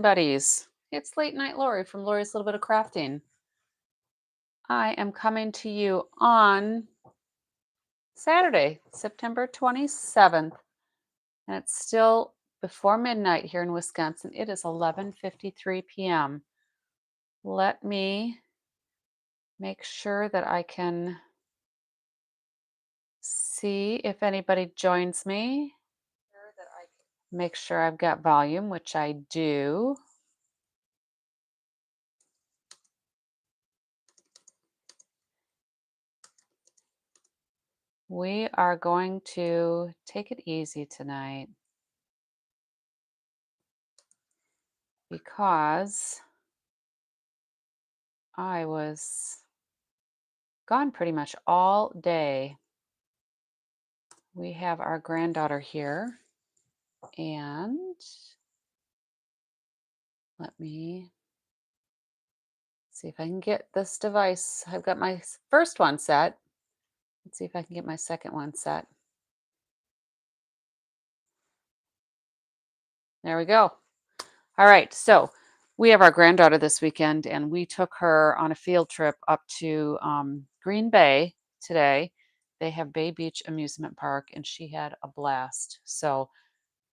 Buddies. It's late night Lori from Lori's Little Bit of Crafting. I am coming to you on Saturday, September 27th, and it's still before midnight here in Wisconsin. It is 11:53 p.m. Let me make sure that I can see if anybody joins me. Make sure I've got volume, which I do. We are going to take it easy tonight because I was gone pretty much all day. We have our granddaughter here, and let me see if I can get this device. I've got my first one set. Let's see if I can get my second one set. There we go. All right, so we have our granddaughter this weekend, and we took her on a field trip up to Green Bay today. They have Bay Beach Amusement Park, and she had a blast. So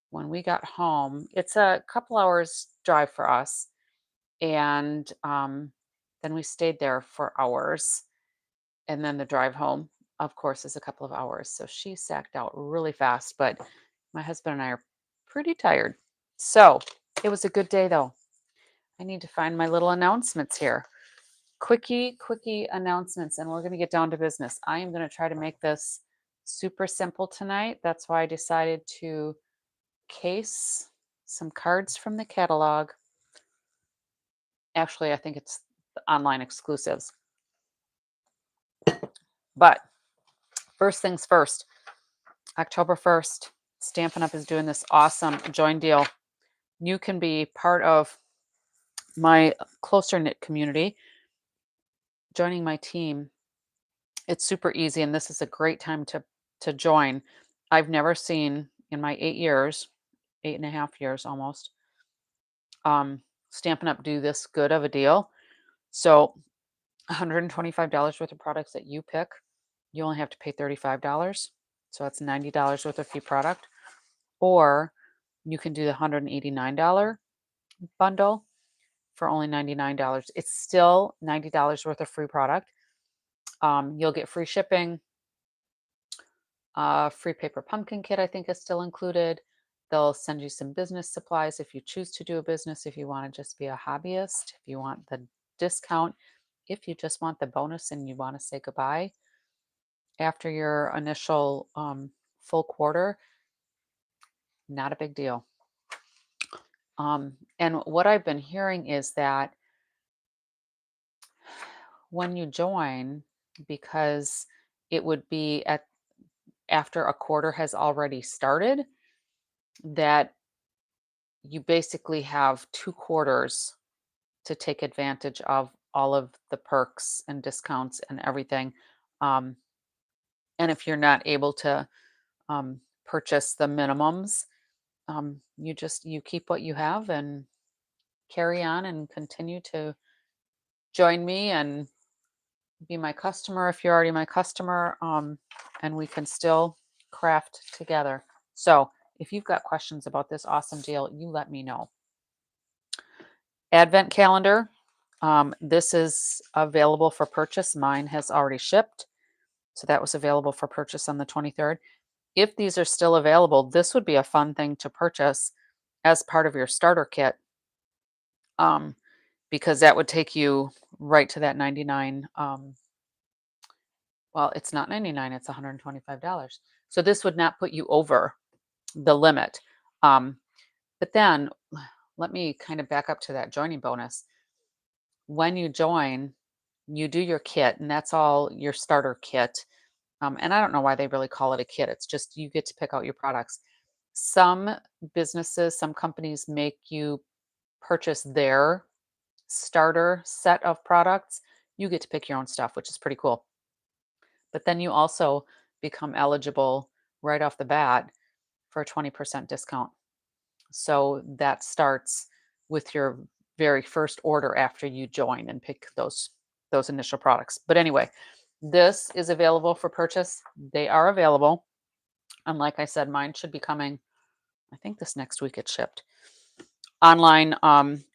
when we got home, it's a couple hours drive for us, and then we stayed there for hours, and then the drive home, of course, is a couple of hours. So she sacked out really fast, but my husband and I are pretty tired. So it was a good day, though. I need to find my little announcements here. Quickie announcements, and we're going to get down to business. I am going to try to make this super simple tonight. That's why I decided to case some cards from the catalog. Actually, I think it's the online exclusives. But first things first, October 1st, Stampin' Up! Is doing this awesome join deal. You can be part of my closer knit community, joining my team. It's super easy, and this is a great time to join. I've never seen in my 8 years, 8.5 years almost, Stampin' Up! Do this good of a deal. So $125 worth of products that you pick, you only have to pay $35. So that's $90 worth of free product. Or you can do the $189 bundle for only $99. It's still $90 worth of free product. You'll get free shipping. Free paper pumpkin kit, I think, is still included. They'll send you some business supplies if you choose to do a business, if you want to just be a hobbyist, if you want the discount, if you just want the bonus and you want to say goodbye after your initial full quarter, not a big deal. And what I've been hearing is that when you join, because it would be after a quarter has already started, that you basically have 2 quarters to take advantage of all of the perks and discounts and everything. Um, and if you're not able to purchase the minimums, you keep what you have and carry on and continue to join me and be my customer if you're already my customer, and we can still craft together. So if you've got questions about this awesome deal, you let me know. Advent calendar. This is available for purchase. Mine has already shipped. So that was available for purchase on the 23rd. If these are still available, this would be a fun thing to purchase as part of your starter kit, because that would take you right to that 99. Well, it's not 99, it's $125. So this would not put you over the limit. But then let me kind of back up to that joining bonus. When you join, you do your kit, and that's all your starter kit. And I don't know why they really call it a kit. It's just you get to pick out your products. Some businesses, some companies make you purchase their starter set of products. You get to pick your own stuff, which is pretty cool. But then you also become eligible right off the bat for a 20% discount. So that starts with your very first order after you join and pick those initial products. But anyway, this is available for purchase. They are available. And like I said, mine should be coming, I think this next week it shipped. Online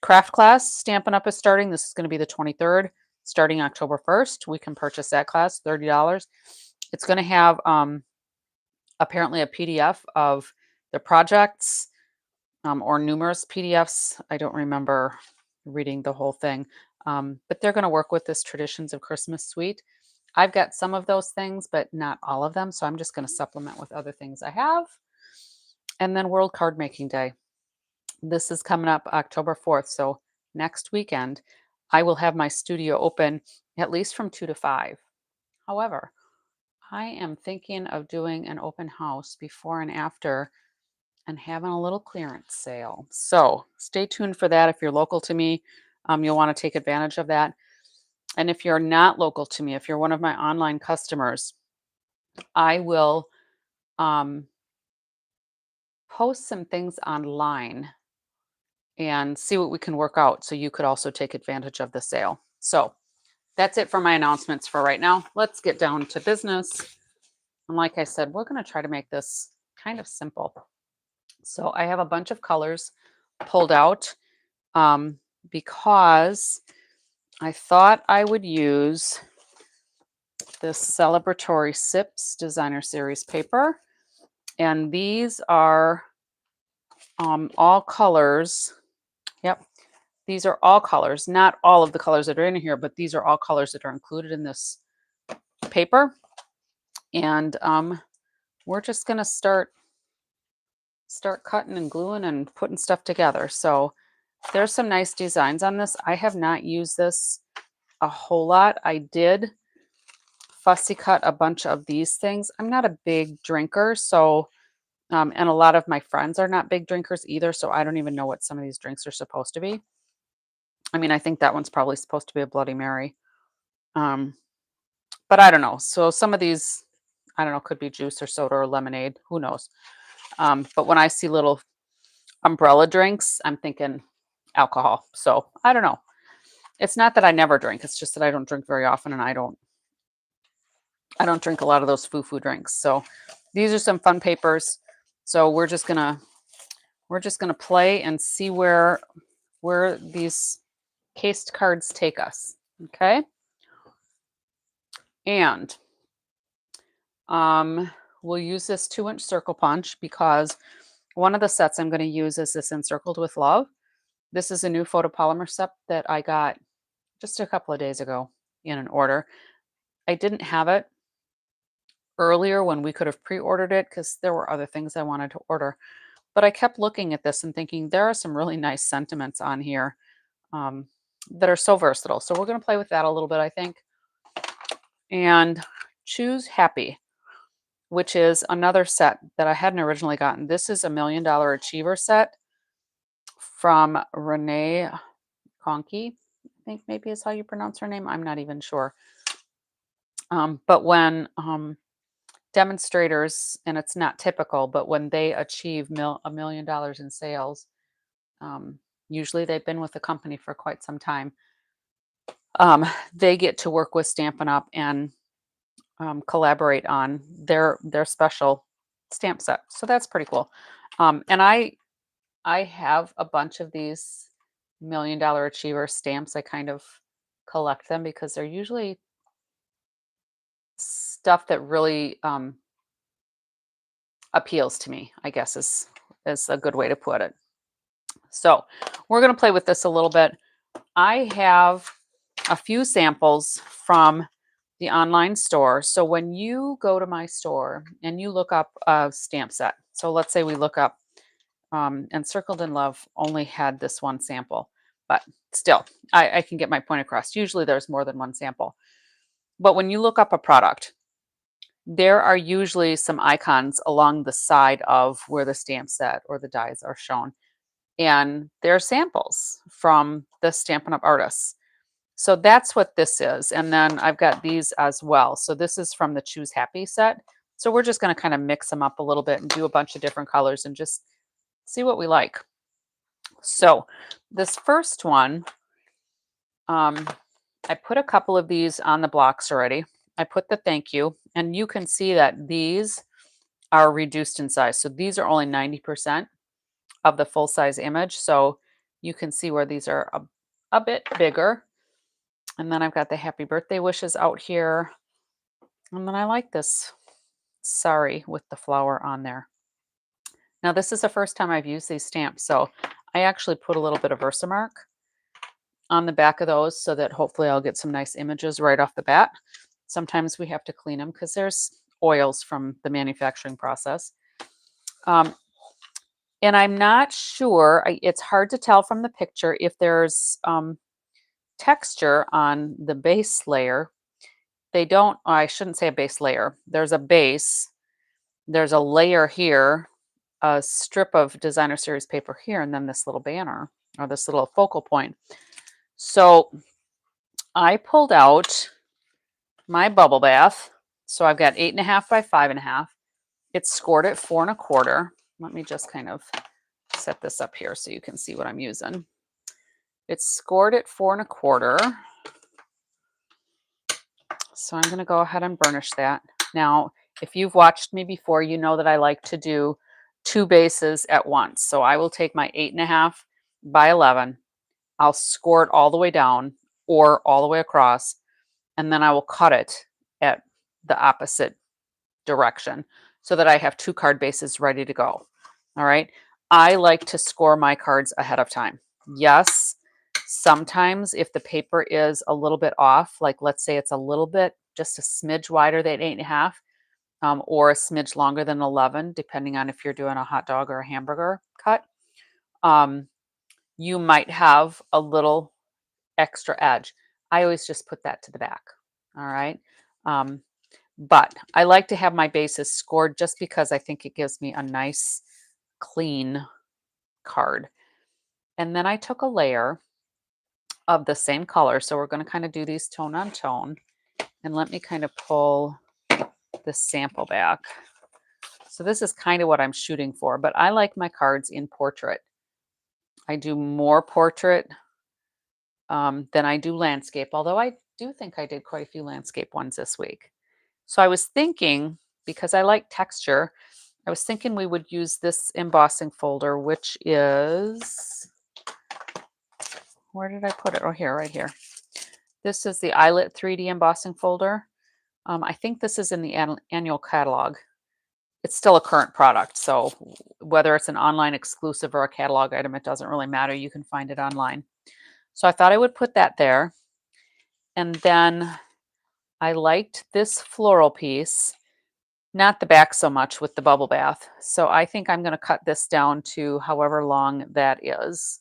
craft class Stampin' Up! Is starting. This is going to be the 23rd, starting October 1st. We can purchase that class, $30. It's going to have apparently a PDF of the projects or numerous PDFs. I don't remember reading the whole thing, but they're going to work with this Traditions of Christmas suite. I've got some of those things, but not all of them. So I'm just going to supplement with other things I have. And then World Card Making Day. This is coming up October 4th. So next weekend, I will have my studio open at least from 2 to 5. However, I am thinking of doing an open house before and after and having a little clearance sale. So stay tuned for that. If you're local to me, you'll want to take advantage of that. And if you're not local to me, if you're one of my online customers, I will post some things online and see what we can work out so you could also take advantage of the sale. So that's it for my announcements for right now. Let's get down to business. And like I said, we're going to try to make this kind of simple. So I have a bunch of colors pulled out because I thought I would use this celebratory Sips Designer Series paper. And these are all colors. Yep. These are all colors, not all of the colors that are in here, but these are all colors that are included in this paper. And we're just going to start cutting and gluing and putting stuff together. So there's some nice designs on this. I have not used this a whole lot. I did fussy cut a bunch of these things. I'm not a big drinker, so and a lot of my friends are not big drinkers either, so I don't even know what some of these drinks are supposed to be. I mean, I think that one's probably supposed to be a Bloody Mary. But I don't know. So some of these, I don't know, could be juice or soda or lemonade. Who knows? But when I see little umbrella drinks, I'm thinking alcohol. So I don't know. It's not that I never drink. It's just that I don't drink very often, and I don't drink a lot of those foo-foo drinks. So these are some fun papers. So we're just gonna play and see where these cased cards take us. Okay. And we'll use this 2-inch circle punch because one of the sets I'm going to use is this Encircled with Love. This is a new photopolymer set that I got just a couple of days ago in an order. I didn't have it earlier when we could have pre-ordered it because there were other things I wanted to order. But I kept looking at this and thinking there are some really nice sentiments on here that are so versatile. So we're going to play with that a little bit, I think. And Choose Happy, which is another set that I hadn't originally gotten. This is a $1 Million Achiever set from Renee Conkey. I think maybe is how you pronounce her name. I'm not even sure. But when demonstrators, and it's not typical, but when they achieve $1 million in sales, usually they've been with the company for quite some time. They get to work with Stampin' Up! And collaborate on their special stamp set. So that's pretty cool. And I have a bunch of these $1 Million Achiever stamps. I kind of collect them because they're usually stuff that really appeals to me, I guess is a good way to put it. So we're going to play with this a little bit. I have a few samples from the online store. So when you go to my store and you look up a stamp set, so let's say we look up Encircled in Love only had this one sample, but still, I can get my point across. Usually there's more than one sample. But when you look up a product, there are usually some icons along the side of where the stamp set or the dies are shown. And they're samples from the Stampin' Up! Artists. So that's what this is. And then I've got these as well. So this is from the Choose Happy set. So we're just going to kind of mix them up a little bit and do a bunch of different colors and just see what we like. So this first one, I put a couple of these on the blocks already. I put the thank you, and you can see that these are reduced in size. So these are only 90% of the full size image. So you can see where these are a bit bigger. And then I've got the happy birthday wishes out here. And then I like this sorry with the flower on there. Now this is the first time I've used these stamps. So I actually put a little bit of Versamark on the back of those so that hopefully I'll get some nice images right off the bat. Sometimes we have to clean them because there's oils from the manufacturing process. And I'm not sure, it's hard to tell from the picture if there's texture on the base layer. They don't, I shouldn't say a base layer. There's a base, there's a layer here, a strip of designer series paper here, and then this little banner or this little focal point. So I pulled out my bubble bath. So I've got 8.5 by 5.5. It's scored at 4.25. Let me just kind of set this up here so you can see what I'm using. It's scored at 4.25. So I'm going to go ahead and burnish that. Now, if you've watched me before, you know that I like to do 2 bases at once. So I will take my 8.5 by 11. I'll score it all the way down or all the way across, and then I will cut it at the opposite direction so that I have 2 card bases ready to go. All right. I like to score my cards ahead of time. Yes, sometimes if the paper is a little bit off, like let's say it's a little bit, just a smidge wider than 8.5, or a smidge longer than 11, depending on if you're doing a hot dog or a hamburger cut, you might have a little extra edge. I always just put that to the back. All right. But I like to have my bases scored just because I think it gives me a nice, clean card. And then I took a layer of the same color. So we're going to kind of do these tone on tone. And let me kind of pull the sample back. So this is kind of what I'm shooting for, but I like my cards in portrait. I do more portrait than I do landscape, although I do think I did quite a few landscape ones this week. So I was thinking, because I like texture, I was thinking we would use this embossing folder, which is, where did I put it? Oh, here, right here. This is the Eyelet 3D embossing folder. I think this is in the annual catalog. It's still a current product, so whether it's an online exclusive or a catalog item, it doesn't really matter. You can find it online. So I thought I would put that there. And then I liked this floral piece, not the back so much with the bubble bath. So I think I'm going to cut this down to however long that is.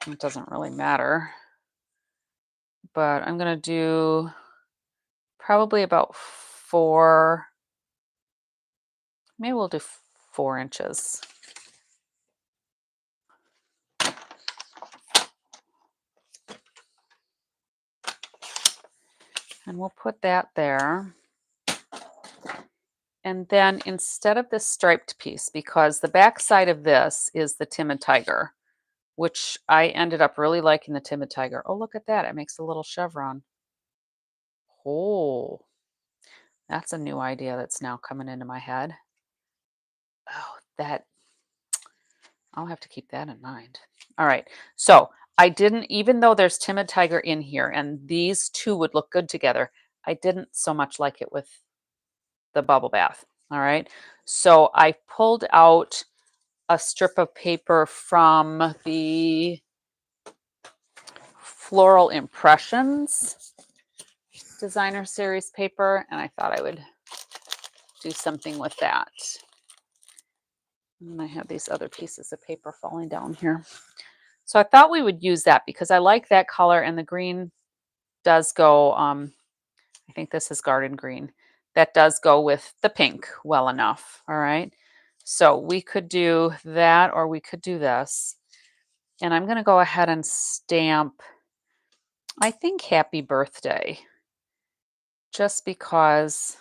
It doesn't really matter. But I'm going to do probably about 4, maybe we'll do 4 inches. And we'll put that there. And then instead of this striped piece, because the back side of this is the Timid Tiger, which I ended up really liking the Timid Tiger. Oh, look at that. It makes a little chevron. Oh, that's a new idea that's now coming into my head. Oh, that, I'll have to keep that in mind. All right. So I didn't, even though there's Timid Tiger in here and these two would look good together, I didn't so much like it with the bubble bath. All right. So I pulled out a strip of paper from the Floral Impressions designer series paper, and I thought I would do something with that. And I have these other pieces of paper falling down here. So I thought we would use that because I like that color, and the green does go, I think this is garden green. That does go with the pink well enough. All right. So we could do that, or we could do this. And I'm going to go ahead and stamp, I think, happy birthday, just because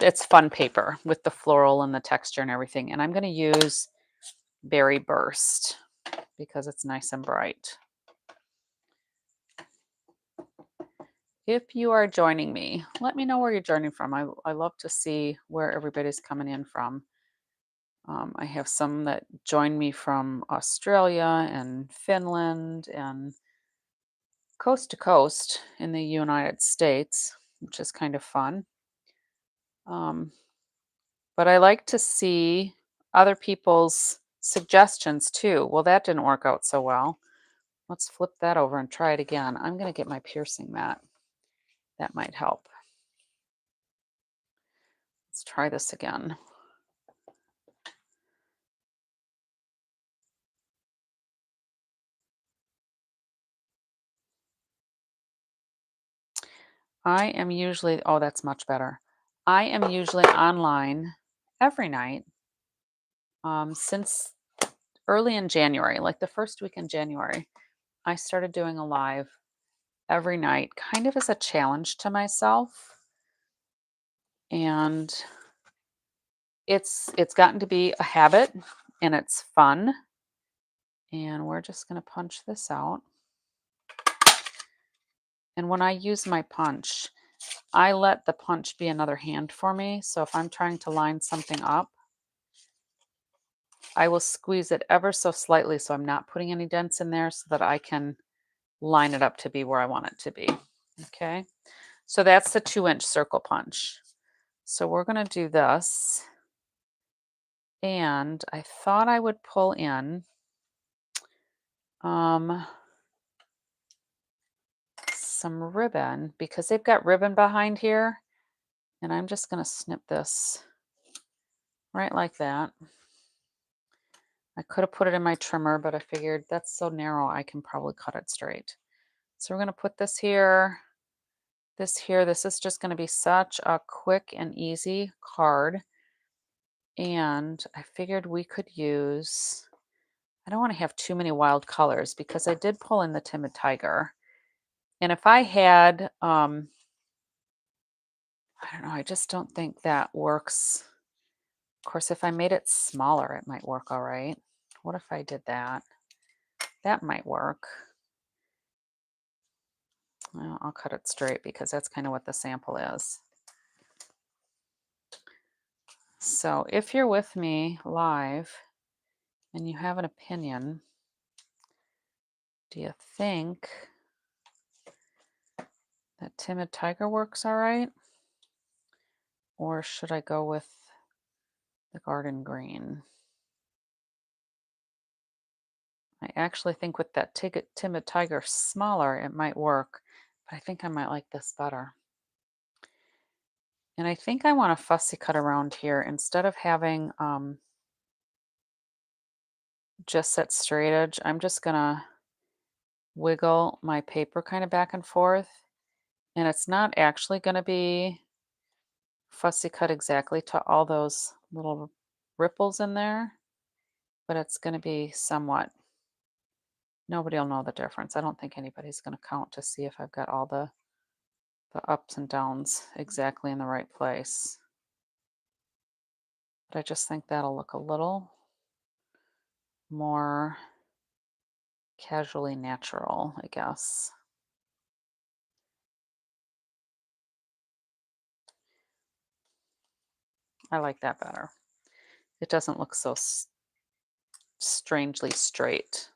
it's fun paper with the floral and the texture and everything. And I'm going to use Berry Burst because it's nice and bright. If you are joining me, let me know where you're joining from. I love to see where everybody's coming in from. I have some that join me from Australia and Finland and coast to coast in the United States, which is kind of fun. Um, but I like to see other people's suggestions too. Well, that didn't work out so well. Let's flip that over and try it again. I'm going to get my piercing mat. That might help. Let's try this again. I am usually, oh, that's much better. I am usually online every night since early in January, like the first week in January. I started doing a live every night, kind of as a challenge to myself. And it's gotten to be a habit and it's fun. And we're just going to punch this out. And when I use my punch, I let the punch be another hand for me. So if I'm trying to line something up, I will squeeze it ever so slightly so I'm not putting any dents in there so that I can line it up to be where I want it to be. Okay, so that's the 2-inch circle punch. So we're going to do this. And I thought I would pull in some ribbon because they've got ribbon behind here. And I'm just going to snip this right like that. I could have put it in my trimmer, but I figured that's so narrow I can probably cut it straight. So we're going to put this here, this here. This is just going to be such a quick and easy card. And I figured we could use, I don't want to have too many wild colors because I did pull in the Timid Tiger. And if I had, I don't know, I just don't think that works. Of course, if I made it smaller, it might work all right. What if I did that? That might work. Well, I'll cut it straight because that's kind of what the sample is. So if you're with me live and you have an opinion, do you think that Timid Tiger works all right? Or should I go with the Garden Green? I actually think with that Timid Tiger smaller, it might work, but I think I might like this better. And I think I want to fussy cut around here instead of having just that straight edge. I'm just gonna wiggle my paper kind of back and forth, and it's not actually going to be fussy cut exactly to all those little ripples in there, but it's going to be somewhat. Nobody will know the difference. I don't think anybody's going to count to see if I've got all the ups and downs exactly in the right place. But I just think that'll look a little more casually natural, I guess. I like that better. It doesn't look so strangely straight.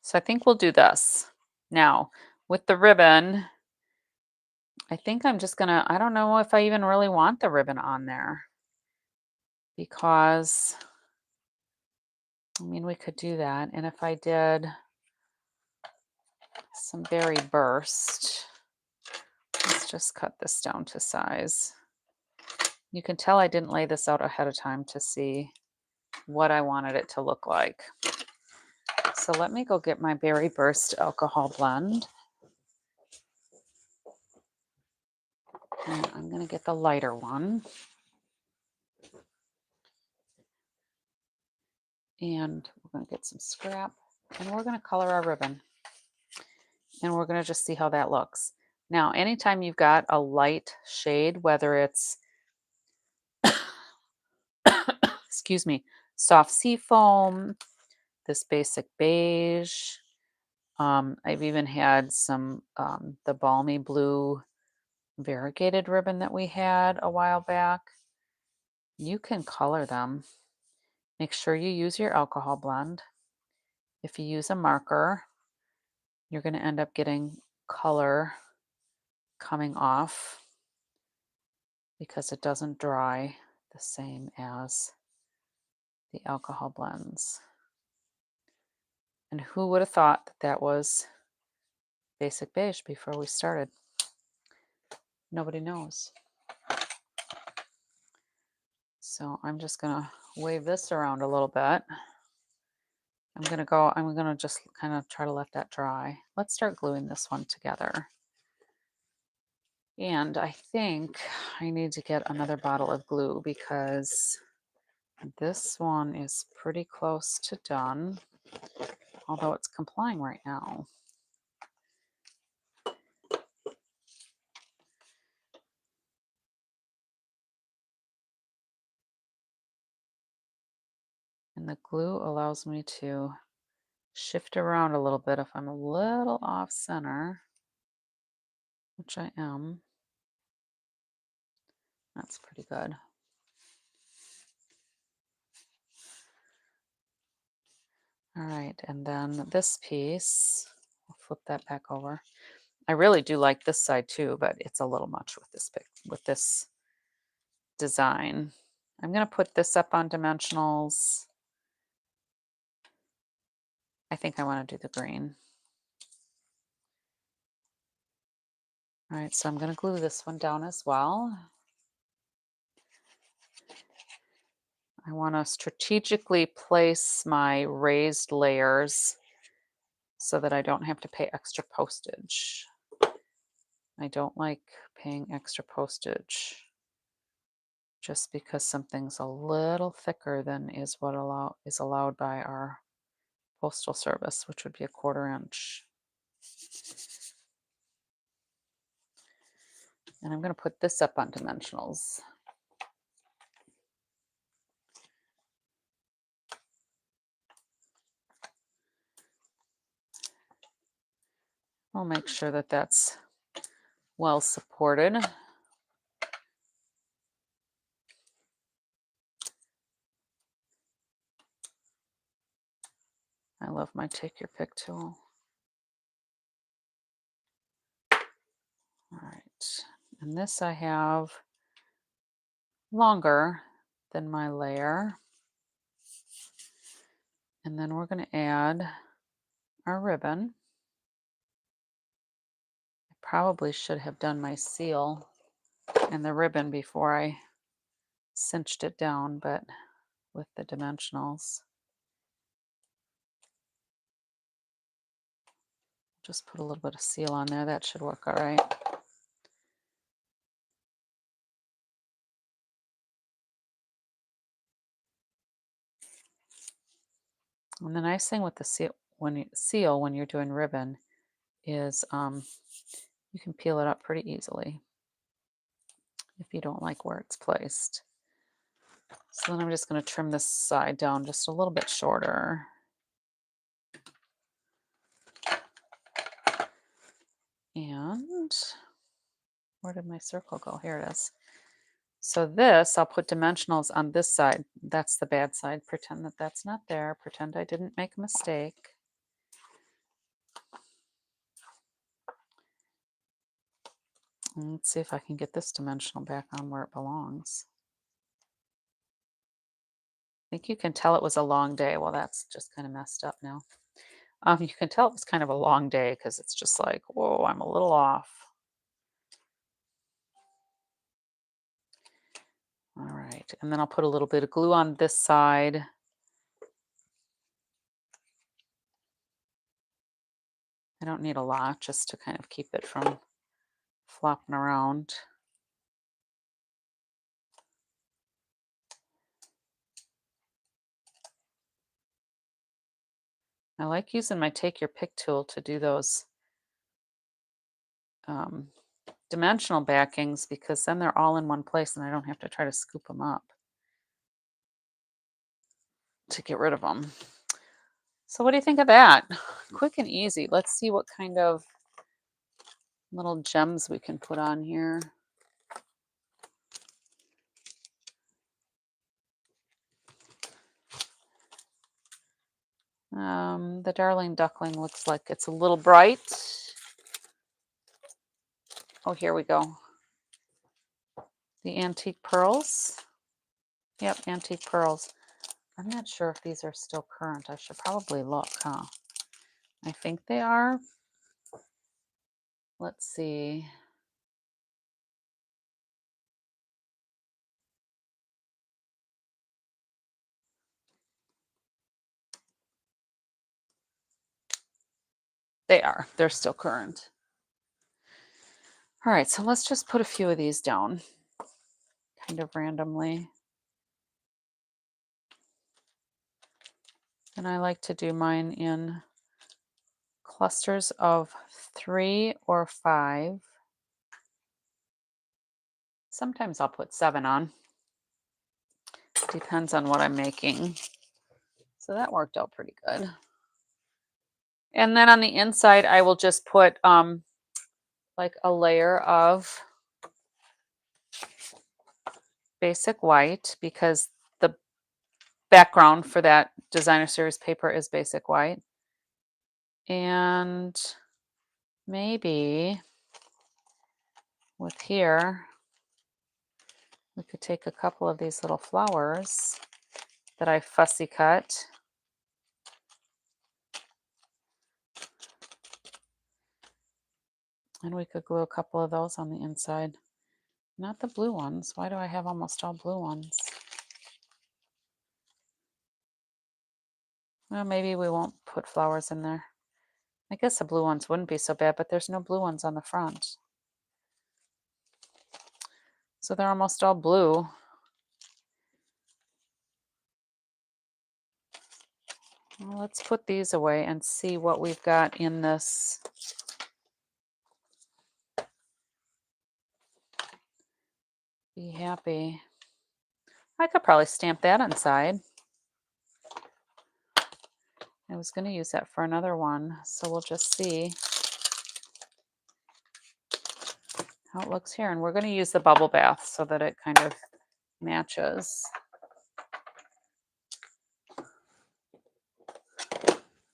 So I think we'll do this. Now, with the ribbon, I think I'm just gonna, I don't know if I even really want the ribbon on there because, I mean, we could do that. And if I did some Berry Burst, let's just cut this down to size. You can tell I didn't lay this out ahead of time to see what I wanted it to look like. So let me go get my Berry Burst alcohol blend. And I'm going to get the lighter one. And we're going to get some scrap. And we're going to color our ribbon. And we're going to just see how that looks. Now, anytime you've got a light shade, whether it's, excuse me, soft sea foam, this basic beige. I've even had some the balmy blue variegated ribbon that we had a while back. You can color them. Make sure you use your alcohol blend. If you use a marker, you're going to end up getting color coming off because it doesn't dry the same as the alcohol blends. And who would have thought that that was basic beige before we started? Nobody knows. So I'm just gonna wave this around a little bit. I'm gonna just kind of try to let that dry. Let's start gluing this one together. And I think I need to get another bottle of glue because this one is pretty close to done, although it's complying right now. And the glue allows me to shift around a little bit if I'm a little off center, which I am. That's pretty good. All right, and then this piece, I'll flip that back over. I really do like this side too, but it's a little much with this design. I'm going to put this up on dimensionals. I think I want to do the green. All right, so I'm going to glue this one down as well. I want to strategically place my raised layers so that I don't have to pay extra postage. I don't like paying extra postage just because something's a little thicker than is allowed by our postal service, which would be a 1/4 inch. And I'm going to put this up on dimensionals. I'll make sure that that's well supported. I love my take your pick tool. All right, and this I have longer than my layer. And then we're going to add our ribbon. I probably should have done my seal and the ribbon before I cinched it down, but with the dimensionals. Just put a little bit of seal on there. That should work all right. And the nice thing with the seal when you're doing ribbon is you can peel it up pretty easily if you don't like where it's placed. So then I'm just going to trim this side down just a little bit shorter. And where did my circle go? Here it is. So this, I'll put dimensionals on this side. That's the bad side. Pretend that that's not there. Pretend I didn't make a mistake. And let's see if I can get this dimensional back on where it belongs. I think you can tell it was a long day. Well, that's just kind of messed up now. You can tell it was kind of a long day because it's just like, whoa, I'm a little off. All right, and then I'll put a little bit of glue on this side. I don't need a lot, just to kind of keep it from flopping around. I like using my take your pick tool to do those dimensional backings because then they're all in one place and I don't have to try to scoop them up. to get rid of them. So what do you think of that? Quick and easy. Let's see what kind of little gems we can put on here. The Darling Duckling looks like it's a little bright. Oh, here we go. The antique pearls. Yep, antique pearls. I'm not sure if these are still current. I should probably look, huh? I think they are. Let's see. They are. They're still current. All right, so let's just put a few of these down, kind of randomly. And I like to do mine in clusters of 3 or 5. Sometimes I'll put 7 on. Depends on what I'm making. So that worked out pretty good. And then on the inside, I will just put like a layer of basic white, because the background for that designer series paper is basic white. And maybe with here, we could take a couple of these little flowers that I fussy cut. And we could glue a couple of those on the inside. Not the blue ones. Why do I have almost all blue ones? Well, maybe we won't put flowers in there. I guess the blue ones wouldn't be so bad, but there's no blue ones on the front. So they're almost all blue. Well, let's put these away and see what we've got in this. Be happy. I could probably stamp that inside. I was going to use that for another one, so we'll just see how it looks here. And we're going to use the bubble bath so that it kind of matches.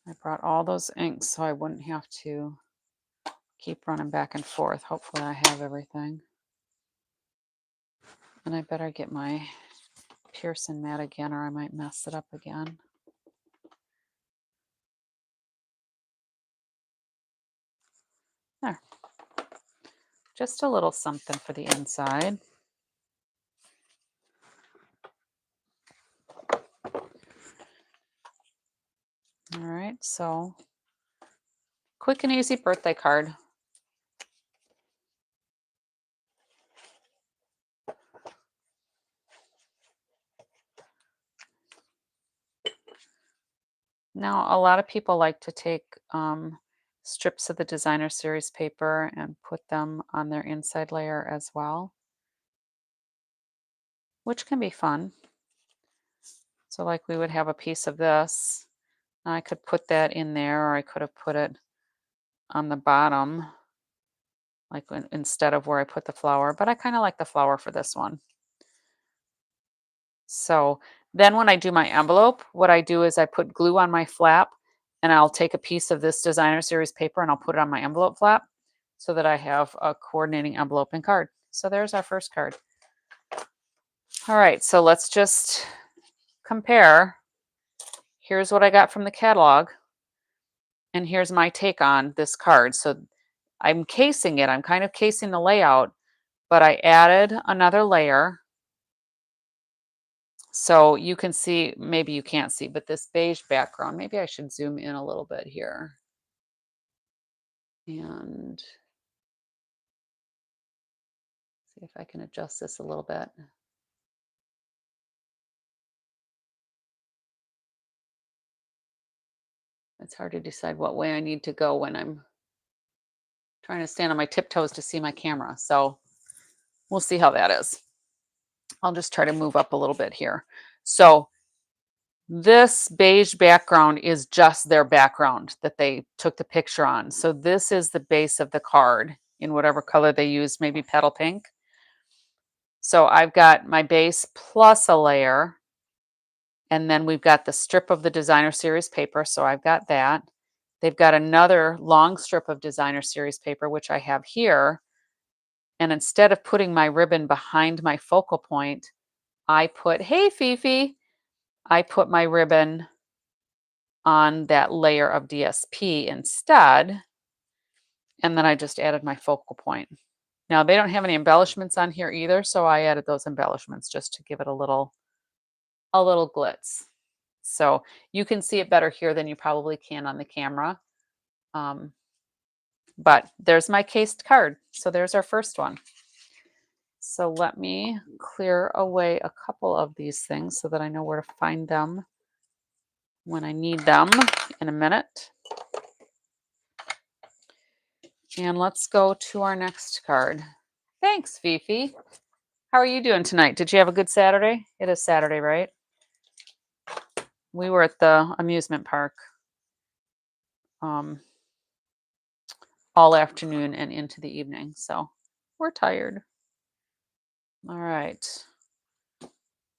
I brought all those inks so I wouldn't have to keep running back and forth. Hopefully I have everything. And I better get my Pearson mat again, or I might mess it up again. There. Just a little something for the inside. All right, so quick and easy birthday card. Now, a lot of people like to take strips of the designer series paper and put them on their inside layer as well, which can be fun. So like we would have a piece of this. I could put that in there, or I could have put it on the bottom, like instead of where I put the flower, but I kind of like the flower for this one. So then when I do my envelope, what I do is I put glue on my flap, and I'll take a piece of this designer series paper and I'll put it on my envelope flap so that I have a coordinating envelope and card. So there's our first card. All right, so let's just compare. Here's what I got from the catalog, and here's my take on this card. So I'm casing it. I'm kind of casing the layout, but I added another layer. So you can see, maybe you can't see, but this beige background, maybe I should zoom in a little bit here. And see if I can adjust this a little bit. It's hard to decide what way I need to go when I'm trying to stand on my tiptoes to see my camera. So we'll see how that is. I'll just try to move up a little bit here. So This beige background is just their background that they took the picture on. So this is the base of the card in whatever color they use, maybe petal pink. So I've got my base plus a layer, and then we've got the strip of the designer series paper. So I've got that. They've got another long strip of designer series paper, which I have here. And instead of putting my ribbon behind my focal point, I put, hey, Fifi, I put my ribbon on that layer of DSP instead. And then I just added my focal point. Now they don't have any embellishments on here either, so I added those embellishments just to give it a little glitz. So you can see it better here than you probably can on the camera. But there's my cased card. So there's our first one. So let me clear away a couple of these things so that I know where to find them when I need them in a minute. And let's go to our next card. Thanks, Fifi. How are you doing tonight? Did you have a good Saturday? It is Saturday, right? We were at the amusement park all afternoon and into the evening, so we're tired. All right.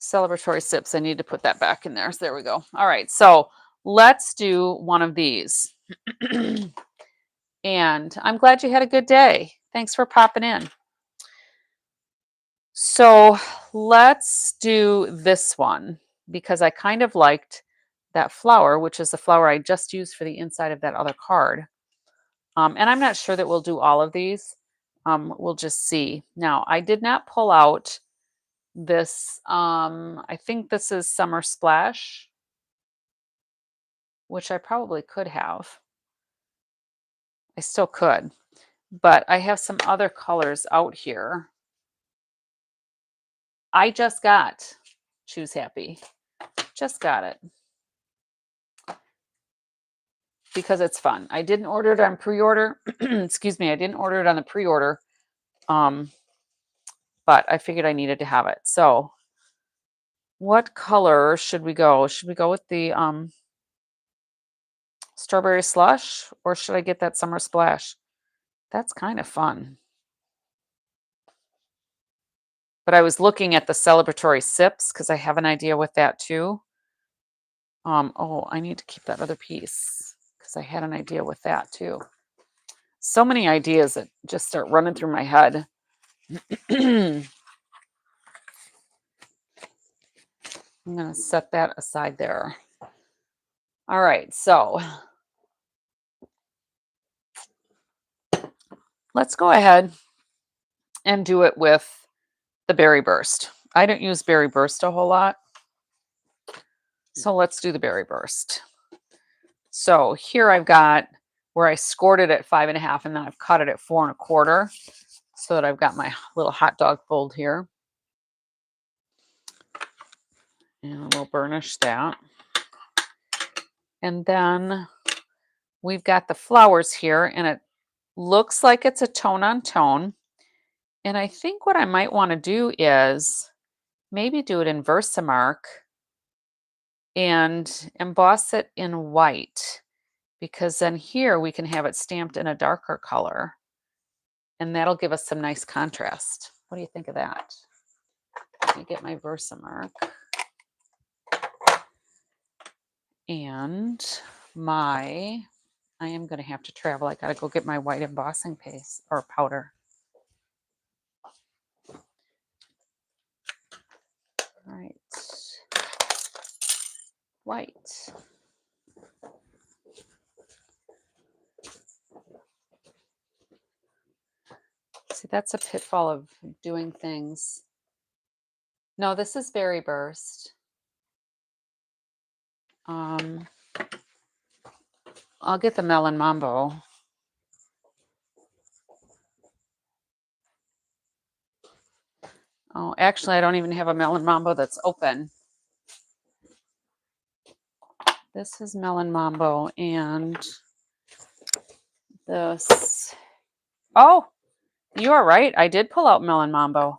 Celebratory sips. I need to put that back in there. So there we go. All right. So let's do one of these. And I'm glad you had a good day. Thanks for popping in. So let's do this one because I kind of liked that flower, which is the flower I just used for the inside of that other card. And I'm not sure that we'll do all of these. We'll just see. Now, I did not pull out this. I think this is Summer Splash, which I probably could have. I still could, but I have some other colors out here. I just got Choose Happy. Just got it. Because it's fun. I didn't order it on pre-order. Excuse me, I didn't order it on the pre-order. But I figured I needed to have it. So what color should we go? Should we go with the strawberry slush, or should I get that summer splash? That's kind of fun. But I was looking at the celebratory sips because I have an idea with that too. Oh, I need to keep that other piece because I had an idea with that too. So many ideas that just start running through my head. I'm going to set that aside there. All right, so let's go ahead and do it with the Berry Burst. I don't use Berry Burst a whole lot, so let's do the Berry Burst. So here I've got where I scored it at 5.5, and then I've cut it at 4.25, so that I've got my little hot dog fold here. And we'll burnish that. And then we've got the flowers here, and it looks like it's a tone on tone. And I think what I might want to do is maybe do it in Versamark and emboss it in white, because then here we can have it stamped in a darker color, and that'll give us some nice contrast. What do you think of that? Let me get my Versamark and I am going to have to travel. I got to go get my white embossing paste or powder. All right. White. See, that's a pitfall of doing things. No, this is Berry Burst. I'll get the Melon Mambo. Oh, actually, I don't even have a Melon Mambo that's open. This is Melon Mambo, and this. Oh, you are right. I did pull out Melon Mambo.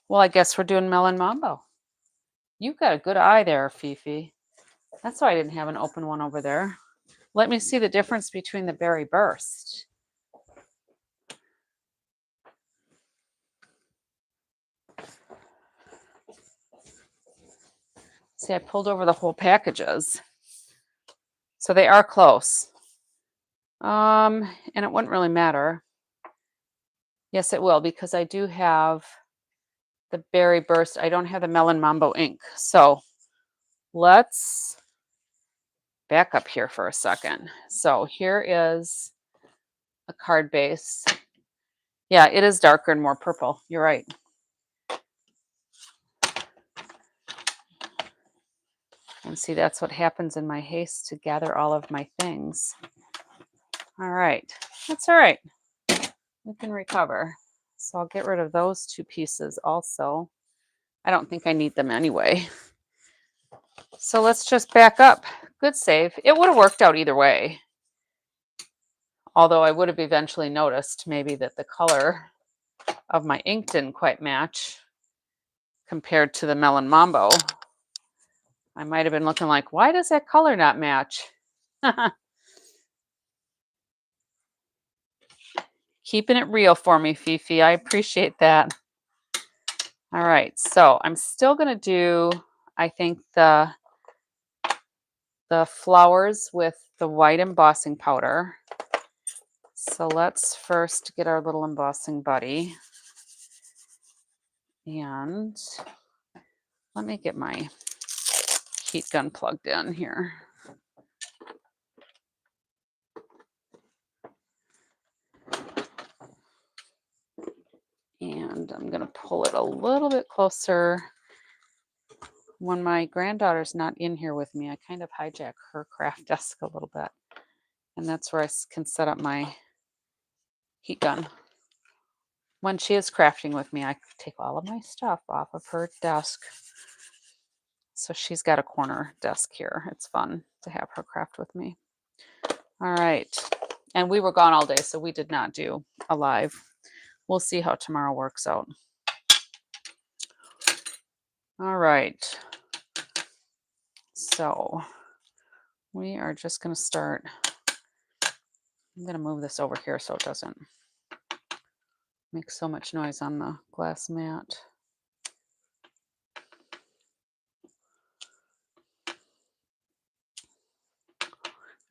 Well, I guess we're doing Melon Mambo. You've got a good eye there, Fifi. That's why I didn't have an open one over there. Let me see the difference between the berry burst. See, I pulled over the whole packages. So they are close. And it wouldn't really matter. Yes, it will, because I do have the berry burst. I don't have the melon mambo ink. So let's back up here for a second. So here is a card base. Yeah, it is darker and more purple. You're right. And see, that's what happens in my haste to gather all of my things. All right. That's all right. We can recover. So I'll get rid of those two pieces also. I don't think I need them anyway. So let's just back up. Good save. It would have worked out either way. Although I would have eventually noticed maybe that the color of my ink didn't quite match compared to the Melon Mambo. I might have been looking like, why does that color not match? Keeping it real for me, Fifi. I appreciate that. All right, so I'm still going to do, I think, the flowers with the white embossing powder. So let's first get our little embossing buddy. And let me get my heat gun plugged in here. And I'm going to pull it a little bit closer. When my granddaughter's not in here with me, I kind of hijack her craft desk a little bit. And that's where I can set up my heat gun. When she is crafting with me, I take all of my stuff off of her desk. So she's got a corner desk here. It's fun to have her craft with me. All right. And we were gone all day, so we did not do a live. We'll see how tomorrow works out. All right. So we are just going to start. I'm going to move this over here so it doesn't make so much noise on the glass mat.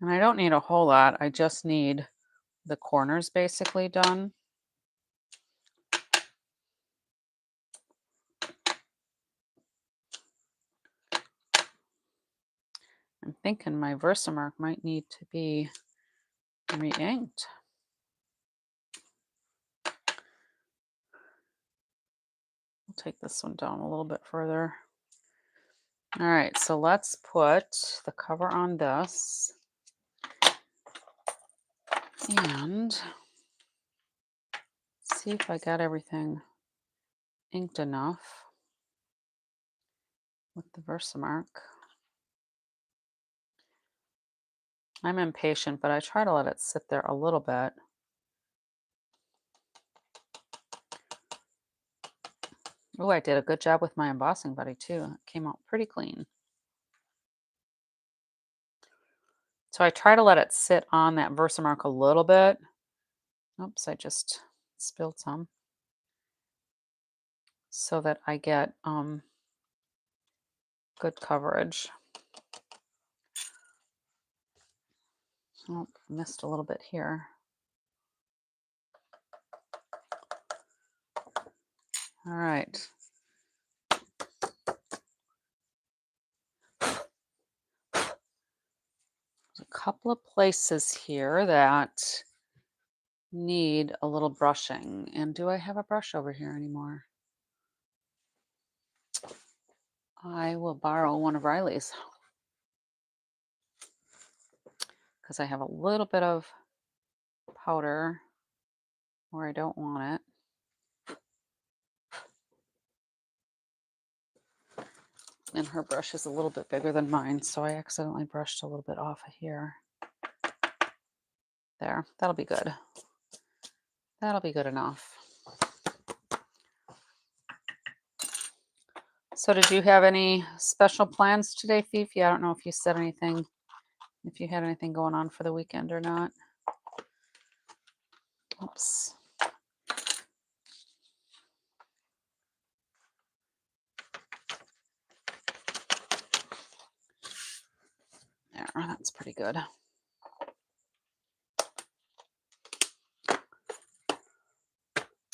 And I don't need a whole lot. I just need the corners basically done. I'm thinking my Versamark might need to be re-inked. I'll take this one down a little bit further. All right, so let's put the cover on this. And see if I got everything inked enough with the Versamark. I'm impatient, but I try to let it sit there a little bit. Oh, I did a good job with my embossing buddy too. It came out pretty clean. So I try to let it sit on that Versamark a little bit. Oops, I just spilled some. So that I get good coverage. Oh, missed a little bit here. All right. There's a couple of places here that need a little brushing. And do I have a brush over here anymore? I will borrow one of Riley's because I have a little bit of powder where I don't want it. And her brush is a little bit bigger than mine, so I accidentally brushed a little bit off of here. There, that'll be good. That'll be good enough. So did you have any special plans today, Fifi? I don't know if you said anything, if you had anything going on for the weekend or not. Oops. There, that's pretty good.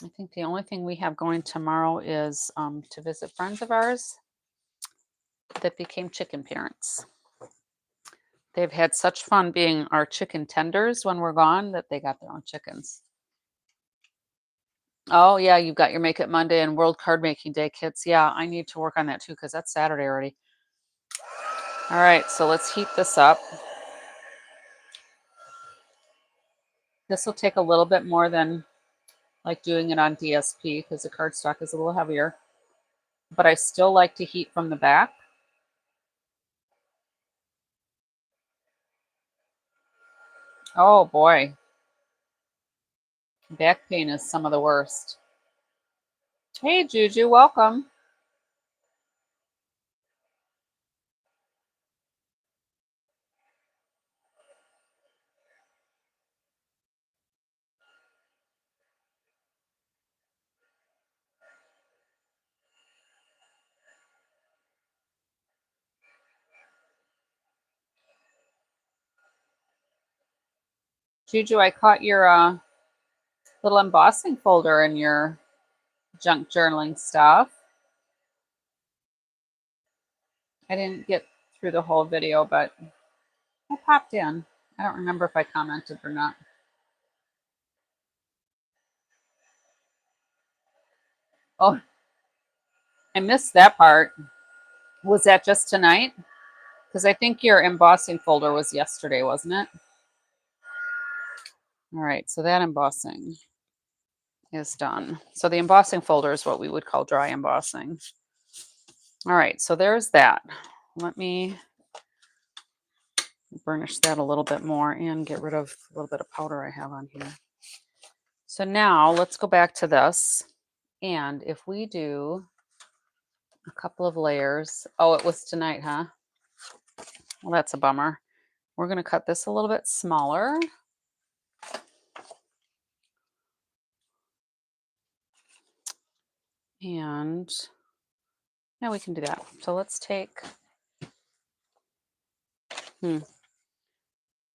I think the only thing we have going tomorrow is to visit friends of ours that became chicken parents. They've had such fun being our chicken tenders when we're gone that they got their own chickens. Oh, yeah, you've got your Make It Monday and World Card Making Day kits. Yeah, I need to work on that too because that's Saturday already. All right, so let's heat this up. This will take a little bit more than like doing it on DSP because the cardstock is a little heavier, but I still like to heat from the back. Oh boy, back pain is some of the worst. Hey Juju, welcome. Juju, I caught your little embossing folder in your junk journaling stuff. I didn't get through the whole video, but I popped in. I don't remember if I commented or not. Oh, I missed that part. Was that just tonight? Because I think your embossing folder was yesterday, wasn't it? All right, so that embossing is done. So the embossing folder is what we would call dry embossing. All right, so there's that. Let me burnish that a little bit more and get rid of a little bit of powder I have on here. So now let's go back to this. And if we do a couple of layers, oh, it was tonight, huh? Well, that's a bummer. We're going to cut this a little bit smaller. And yeah, we can do that. So let's take, well,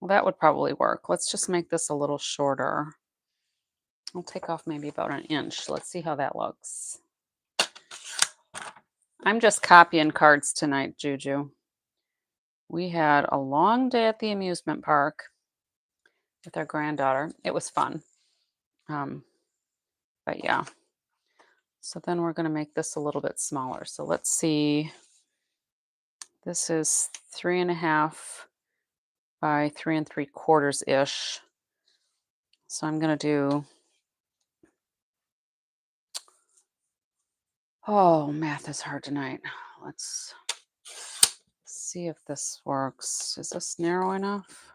that would probably work. Let's just make this a little shorter. I'll take off maybe about an inch. Let's see how that looks. I'm just copying cards tonight, Juju. We had a long day at the amusement park with our granddaughter. It was fun. But yeah. So then we're going to make this a little bit smaller. So let's see. This is 3.5 by 3 3/4 ish. So I'm going to do, oh, math is hard tonight. Let's see if this works. Is this narrow enough?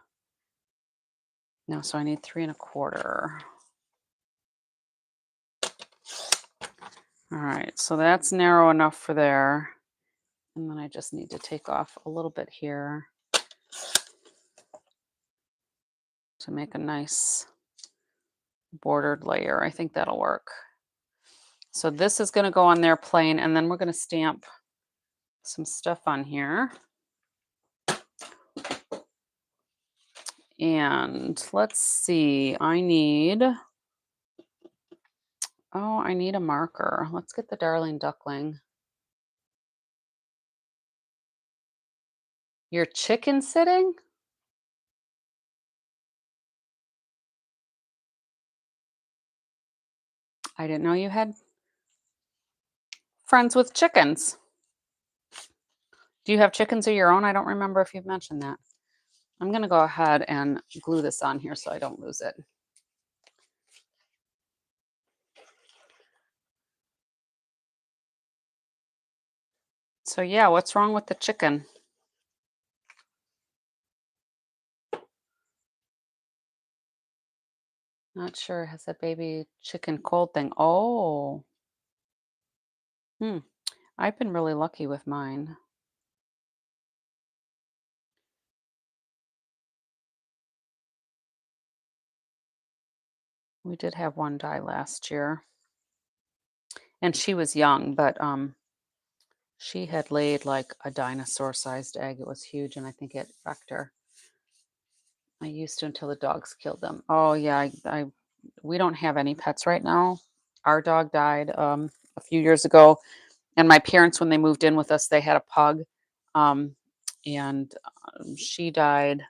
No, so I need 3 1/4. All right, so that's narrow enough for there. And then I just need to take off a little bit here to make a nice bordered layer. I think that'll work. So this is going to go on there plain, and then we're going to stamp some stuff on here. And let's see, I need a marker. Let's get the Darling Duckling. You're chicken sitting? I didn't know you had friends with chickens. Do you have chickens of your own? I don't remember if you've mentioned that. I'm going to go ahead and glue this on here so I don't lose it. So yeah, what's wrong with the chicken? Not sure. Has that baby chicken cold thing? Oh. I've been really lucky with mine. We did have one die last year, and she was young, but she had laid like a dinosaur-sized egg. It was huge, and I think it wrecked her. I used to until the dogs killed them. Oh yeah, we don't have any pets right now. Our dog died a few years ago, and my parents, when they moved in with us, they had a pug, um, and she died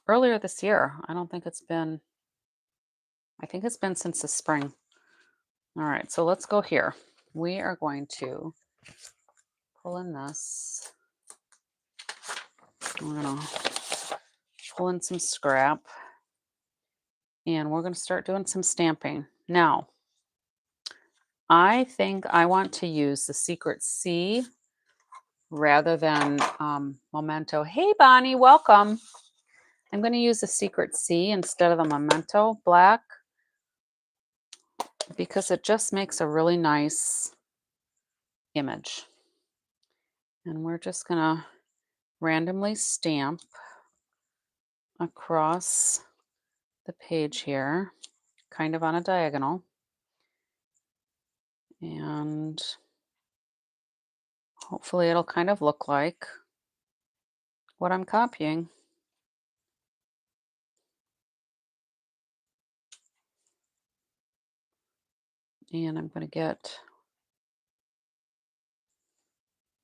earlier this year. I don't think it's been. I think it's been since the spring. All right, so let's go here. We are going to pull in this. We're gonna pull in some scrap, and we're gonna start doing some stamping. Now, I think I want to use the Secret C rather than Memento. Hey, Bonnie, welcome. I'm going to use the Secret C instead of the Memento black because it just makes a really nice image. And we're just going to randomly stamp across the page here, kind of on a diagonal. And hopefully it'll kind of look like what I'm copying. And I'm going to get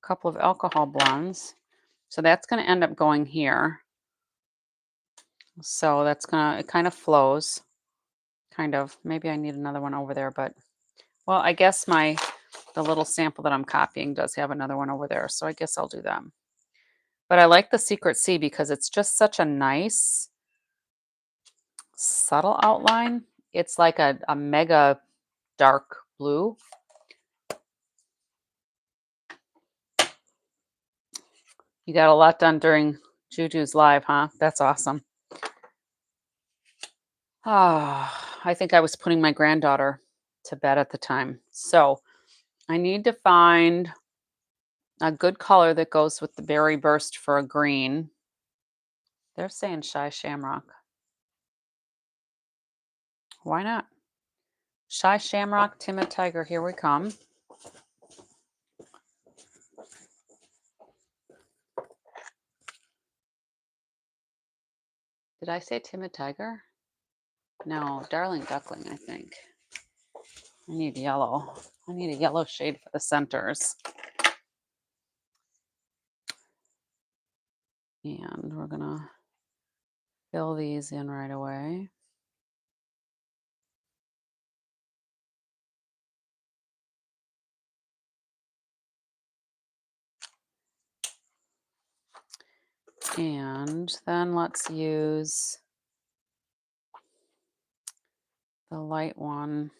a couple of alcohol blends. So that's going to end up going here. So that's going to, it kind of flows. Kind of. Maybe I need another one over there, but well, I guess the little sample that I'm copying does have another one over there. So I guess I'll do them. But I like the Secret C because it's just such a nice, subtle outline. It's like a mega dark blue. You got a lot done during Juju's live, huh? That's awesome. Ah, I think I was putting my granddaughter to bed at the time. So I need to find a good color that goes with the berry burst for a green. They're saying Shy Shamrock. Why not? Shy Shamrock, Timid Tiger, here we come. Did I say Timid Tiger? No, Darling Duckling, I think. I need yellow. I need a yellow shade for the centers. And we're gonna fill these in right away. And then let's use the light one.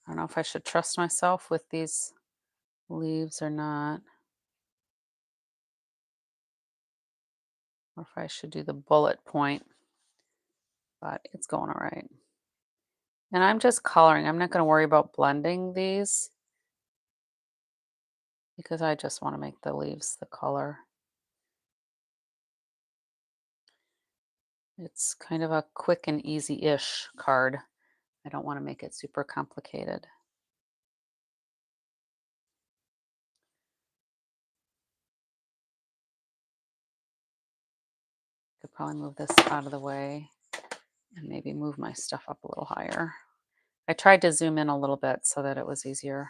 I don't know if I should trust myself with these leaves or not. Or if I should do the bullet point. But it's going all right. And I'm just coloring. I'm not going to worry about blending these because I just want to make the leaves the color. It's kind of a quick and easy-ish card. I don't want to make it super complicated. Could probably move this out of the way and maybe move my stuff up a little higher. I tried to zoom in a little bit so that it was easier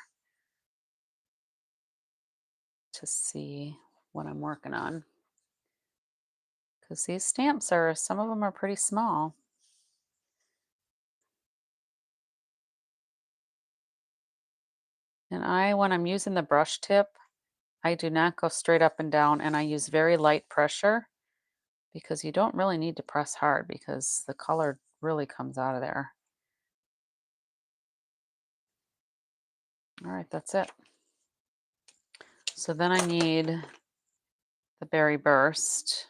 to see what I'm working on. Because these stamps are, some of them are pretty small. And when I'm using the brush tip, I do not go straight up and down, and I use very light pressure because you don't really need to press hard because the color really comes out of there. All right, that's it. So then I need the berry burst.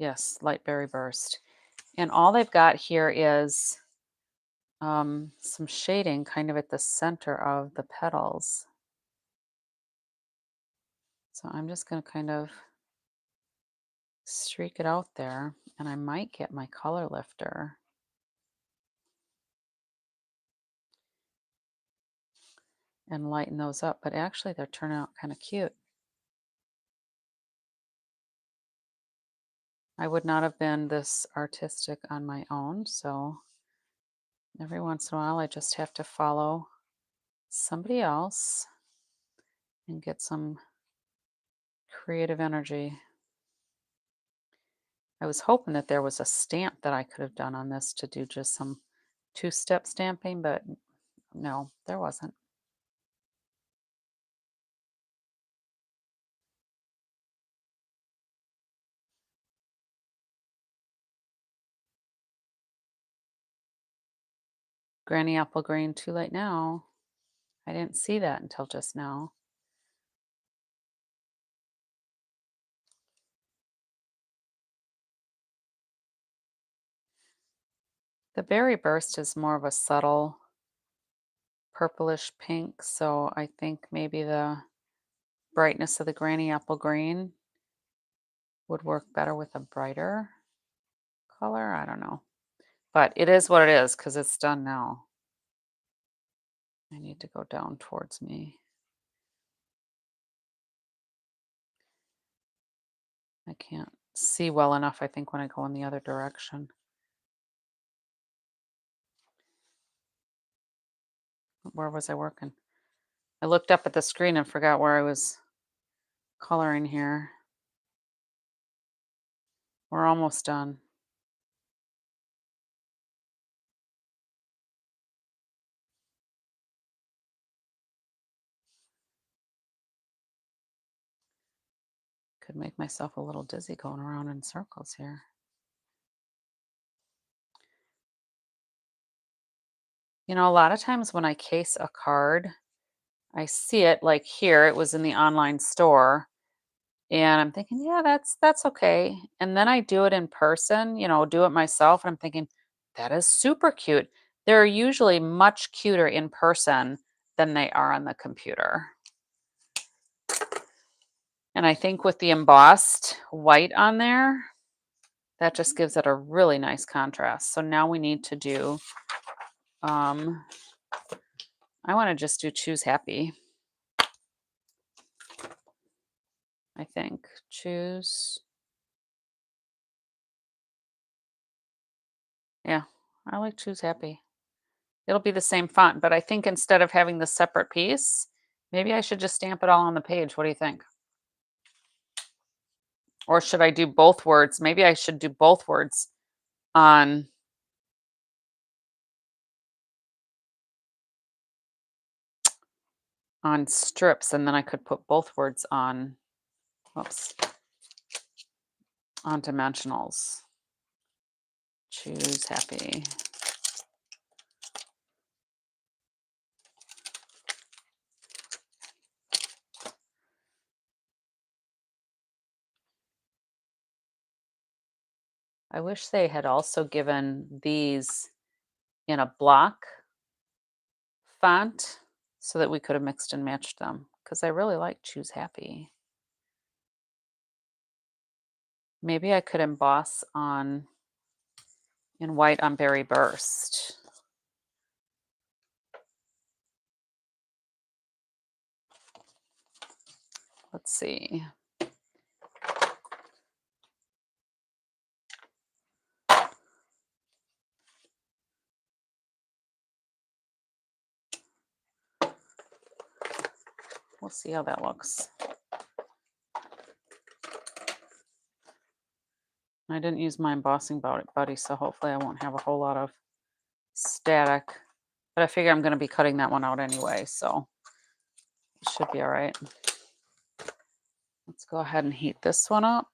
Yes, light berry burst. And all they've got here is some shading kind of at the center of the petals. So I'm just going to kind of streak it out there, and I might get my color lifter and lighten those up, but actually they're turning out kind of cute. I would not have been this artistic on my own, so every once in a while I just have to follow somebody else and get some creative energy. I was hoping that there was a stamp that I could have done on this to do just some two-step stamping, but no, there wasn't. Granny apple green, too late now. I didn't see that until just now. The berry burst is more of a subtle purplish pink, so I think maybe the brightness of the granny apple green would work better with a brighter color. I don't know. But it is what it is because it's done now. I need to go down towards me. I can't see well enough, I think, when I go in the other direction. Where was I working? I looked up at the screen and forgot where I was coloring here. We're almost done. Could make myself a little dizzy going around in circles here. You know, a lot of times when I case a card, I see it like here, it was in the online store, and I'm thinking, yeah, that's okay. And then I do it in person, do it myself, and I'm thinking, that is super cute. They're usually much cuter in person than they are on the computer. And I think with the embossed white on there, that just gives it a really nice contrast. So now we need to do, I want to just do choose happy. I think choose. Yeah, I like choose happy. It'll be the same font, but I think instead of having the separate piece, maybe I should just stamp it all on the page. What do you think? Or should I do both words? Maybe I should do both words on strips, and then I could put both words on, whoops, on dimensionals. Choose happy. I wish they had also given these in a block font so that we could have mixed and matched them because I really like choose happy. Maybe I could emboss on in white on berry burst. Let's see. We'll see how that looks. I didn't use my embossing buddy, so hopefully I won't have a whole lot of static. But I figure I'm going to be cutting that one out anyway, so it should be all right. Let's go ahead and heat this one up.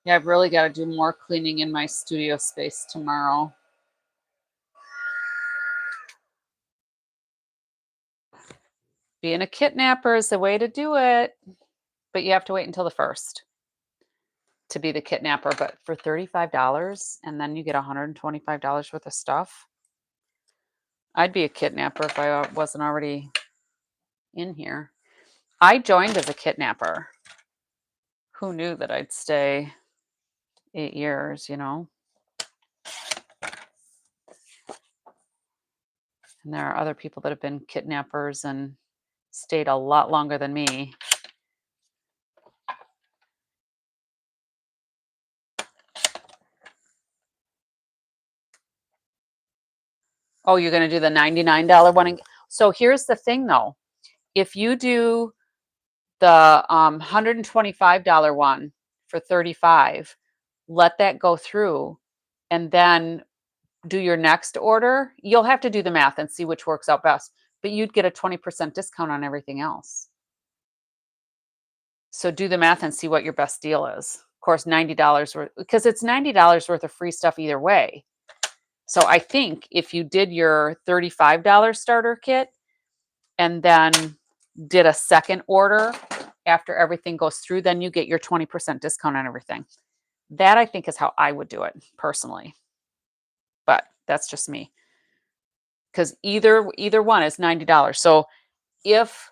Yeah, I've really got to do more cleaning in my studio space tomorrow. Being a kidnapper is the way to do it, but you have to wait until the 1st to be the kidnapper. But for $35 and then you get $125 worth of stuff, I'd be a kidnapper if I wasn't already in here. I joined as a kidnapper. Who knew that I'd stay 8 years, you know? And there are other people that have been kidnappers and stayed a lot longer than me. Oh, you're going to do the $99 one? So here's the thing, though. If you do the $125 one for $35, let that go through, and then do your next order. You'll have to do the math and see which works out best, but you'd get a 20% discount on everything else. So do the math and see what your best deal is. Of course, $90 worth, because it's $90 worth of free stuff either way. So I think if you did your $35 starter kit and then did a second order after everything goes through, then you get your 20% discount on everything. That I think is how I would do it personally. But that's just me. Because either one is $90. So if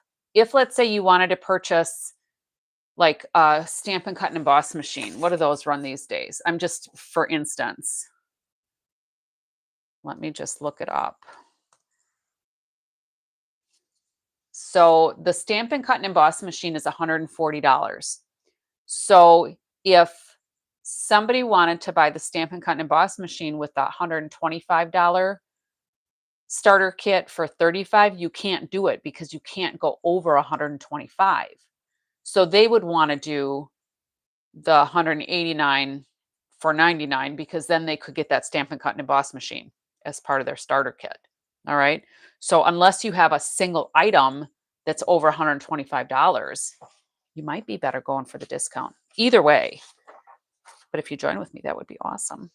let's say you wanted to purchase like a Stamp and Cut and Emboss machine, what do those run these days? I'm just, for instance, let me just look it up. So the Stamp and Cut and Emboss machine is $140. So if somebody wanted to buy the Stamp and Cut and Emboss machine with the $125 starter kit for $35, you can't do it because you can't go over $125. So they would want to do the $189 for $99 because then they could get that Stamp and Cut and Emboss machine as part of their starter kit. All right. So unless you have a single item that's over $125, you might be better going for the discount. Either way. But if you join with me, that would be awesome.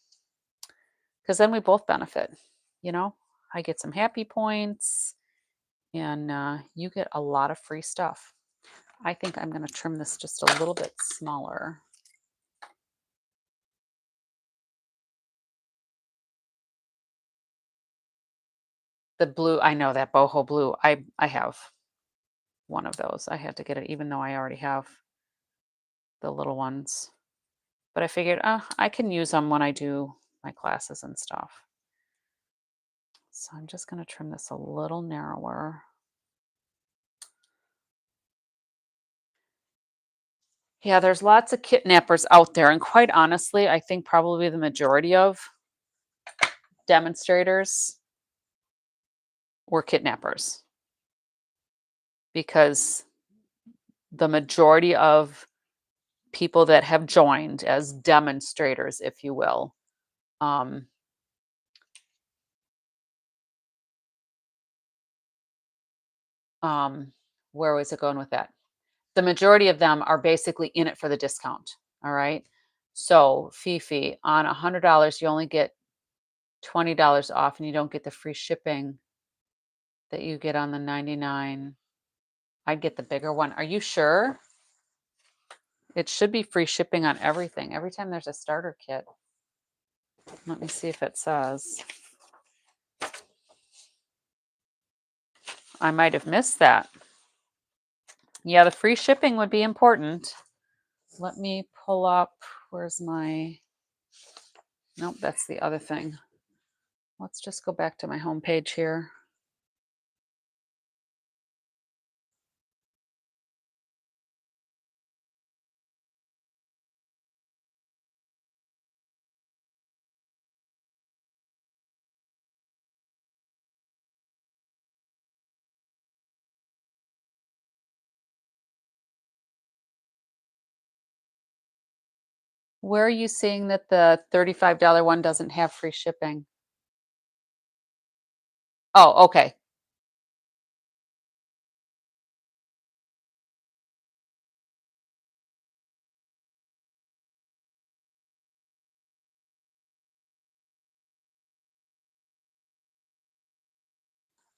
Because then we both benefit. You know, I get some happy points and you get a lot of free stuff. I think I'm going to trim this just a little bit smaller. The blue, I know that boho blue. I have one of those. I had to get it even though I already have the little ones. But I figured, I can use them when I do my classes and stuff. So I'm just going to trim this a little narrower. Yeah, there's lots of kidnappers out there. And quite honestly, I think probably the majority of demonstrators were kidnappers. Because the majority of people that have joined as demonstrators, if you will, where was it going with that? The majority of them are basically in it for the discount. All right. So Fifi, on $100, you only get $20 off and you don't get the free shipping that you get on the 99. I'd get the bigger one. Are you sure? It should be free shipping on everything. Every time there's a starter kit. Let me see if it says. I might have missed that. Yeah, the free shipping would be important. Let me pull up, where's my, nope, that's the other thing. Let's just go back to my home page here. Where are you seeing that the $35 one doesn't have free shipping? Oh, okay.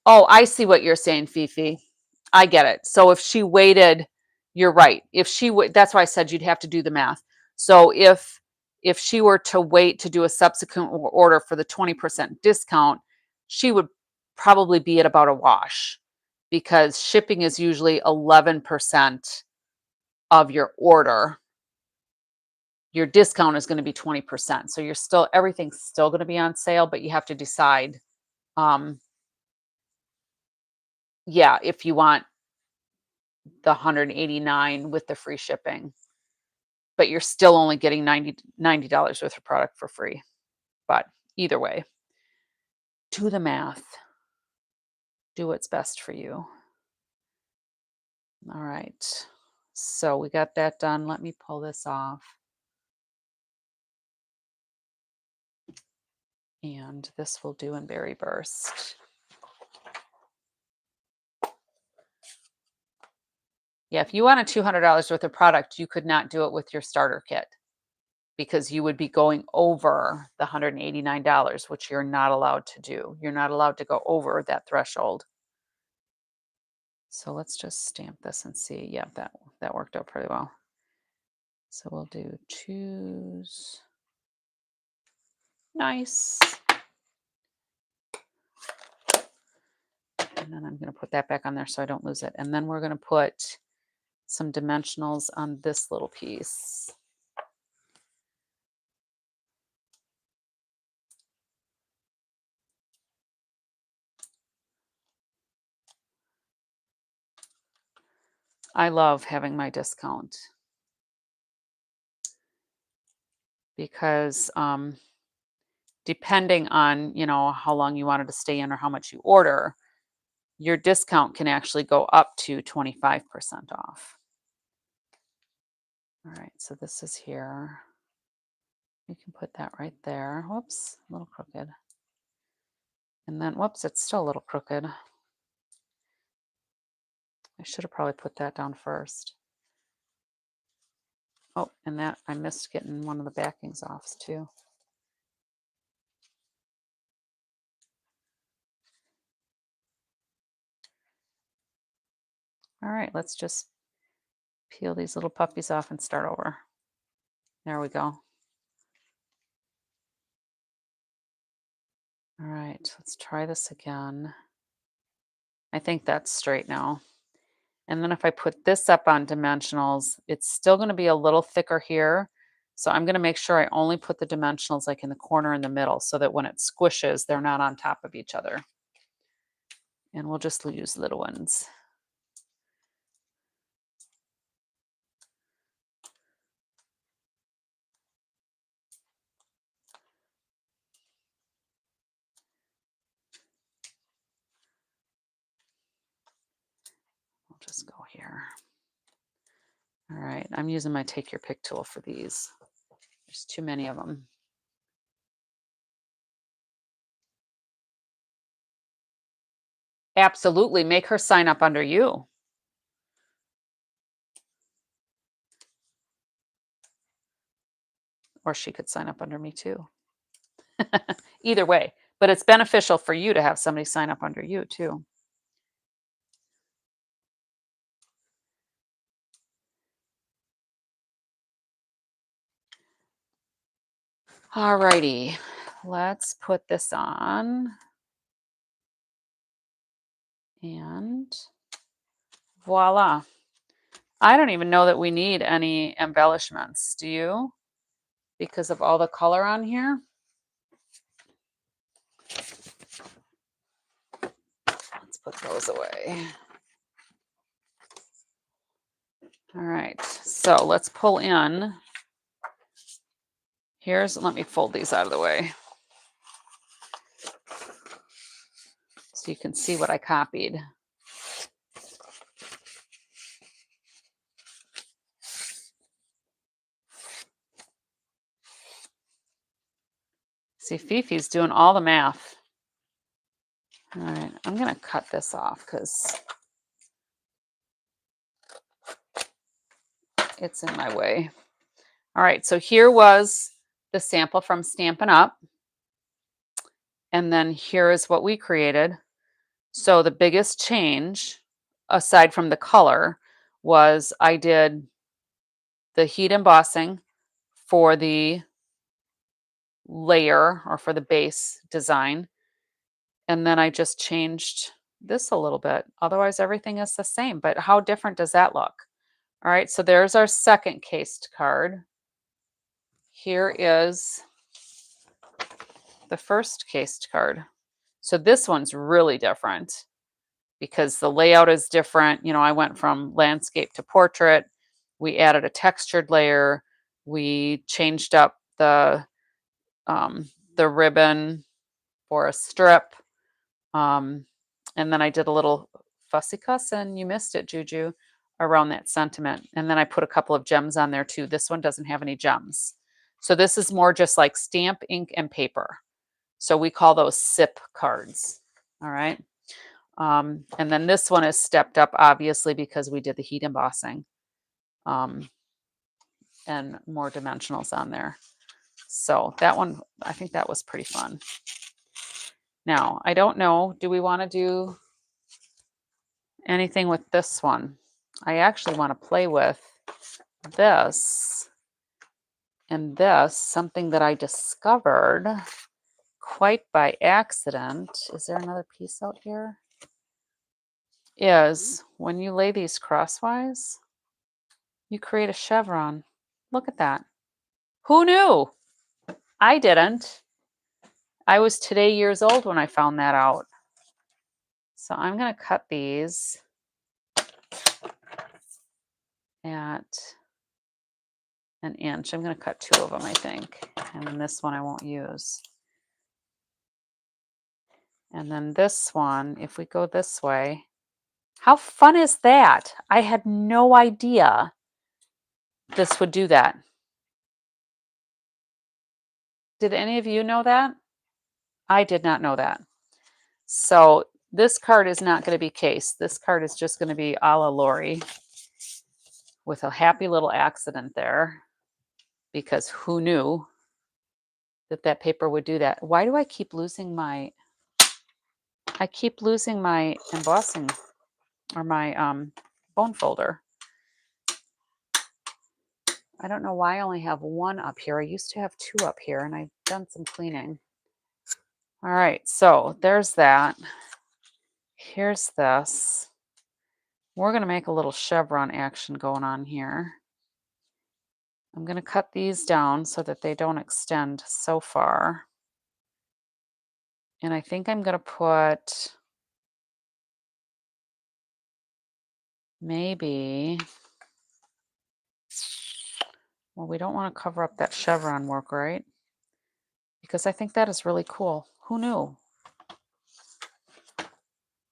Oh, I see what you're saying, Fifi. I get it. So if she waited, you're right. If she would, that's why I said you'd have to do the math. So if she were to wait to do a subsequent order for the 20% discount, she would probably be at about a wash because shipping is usually 11% of your order. Your discount is going to be 20%. So you're still, everything's still going to be on sale, but you have to decide, yeah, if you want the 189 with the free shipping, but you're still only getting $90 worth of product for free. But either way, do the math. Do what's best for you. All right. So we got that done. Let me pull this off. And this will do in Berry Burst. Yeah, if you wanted $200 worth of product, you could not do it with your starter kit because you would be going over the $189, which you're not allowed to do. You're not allowed to go over that threshold. So let's just stamp this and see. Yeah, that worked out pretty well. So we'll do choose. Nice. And then I'm going to put that back on there so I don't lose it. And then we're going to put some dimensionals on this little piece. I love having my discount because depending on, how long you wanted to stay in or how much you order, your discount can actually go up to 25% off. All right, so this is here. You can put that right there. Whoops, a little crooked. And then, whoops, it's still a little crooked. I should have probably put that down first. Oh, and that I missed getting one of the backings off too. All right, let's just peel these little puppies off and start over. There we go. All right, let's try this again. I think that's straight now. And then if I put this up on dimensionals, it's still going to be a little thicker here. So I'm going to make sure I only put the dimensionals like in the corner in the middle so that when it squishes, they're not on top of each other. And we'll just use little ones. We'll just go here. All right, I'm using my take your pick tool for these. There's too many of them. Absolutely, make her sign up under you. Or she could sign up under me too. Either way, but it's beneficial for you to have somebody sign up under you too. All righty, let's put this on. And voila. I don't even know that we need any embellishments. Do you? Because of all the color on here. Let's put those away. All right, so let's pull in. Let me fold these out of the way so you can see what I copied. See, Fifi's doing all the math. All right, I'm going to cut this off because it's in my way. All right, so here was the sample from Stampin' Up. And then here is what we created. So the biggest change aside from the color, was I did the heat embossing for the layer or for the base design. And then I just changed this a little bit. Otherwise, everything is the same. But how different does that look? All right, so there's our second cased card. Here is the first cased card. So this one's really different because the layout is different. You know, I went from landscape to portrait. We added a textured layer. We changed up the ribbon for a strip. And then I did a little fussy cuss, and you missed it, Juju, around that sentiment. And then I put a couple of gems on there too. This one doesn't have any gems. So this is more just like stamp, ink, and paper. So we call those SIP cards. All right. And then this one is stepped up, obviously, because we did the heat embossing and more dimensionals on there. So that one, I think that was pretty fun. Now, I don't know, do we want to do anything with this one? I actually want to play with this and this, something that I discovered quite by accident. Is there another piece out here? Is when you lay these crosswise, you create a chevron. Look at that. Who knew? I didn't. I was today years old when I found that out. So I'm going to cut these at an inch. I'm going to cut 2 of them, I think. And then this one I won't use. And then this one, if we go this way, how fun is that? I had no idea this would do that. Did any of you know that? I did not know that. So this card is not going to be cased. This card is just going to be a la Lori with a happy little accident there, because who knew that that paper would do that? Why do I keep losing my embossing or my bone folder? I don't know why I only have 1 up here. I used to have 2 up here, and I've done some cleaning. All right, so there's that. Here's this. We're going to make a little chevron action going on here. I'm going to cut these down so that they don't extend so far. And I think I'm going to put maybe, well, we don't want to cover up that chevron work, right? Because I think that is really cool. Who knew?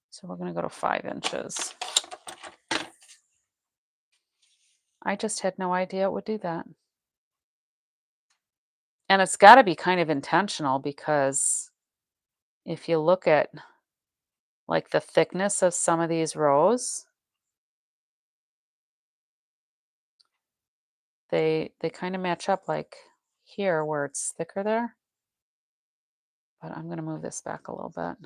So we're going to go to 5 inches. I just had no idea it would do that. And it's got to be kind of intentional, because if you look at like the thickness of some of these rows, they kind of match up, like here where it's thicker there. But I'm going to move this back a little bit.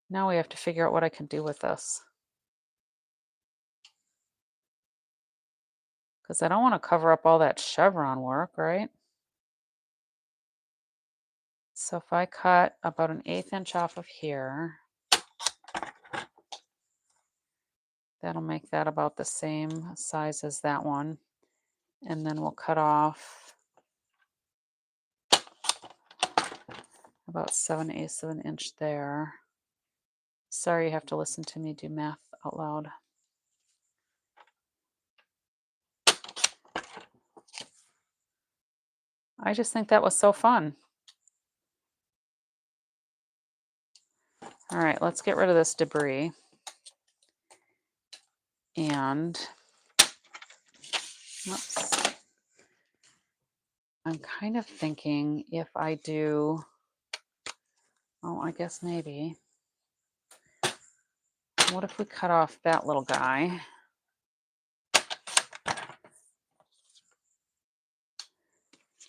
Now we have to figure out what I can do with this, because I don't want to cover up all that chevron work, right? So if I cut about an 1/8 inch off of here, that'll make that about the same size as that one. And then we'll cut off about 7/8 of an inch there. Sorry, you have to listen to me do math out loud. I just think that was so fun. All right, let's get rid of this debris. And, whoops. I'm kind of thinking if I do, oh, I guess maybe. What if we cut off that little guy?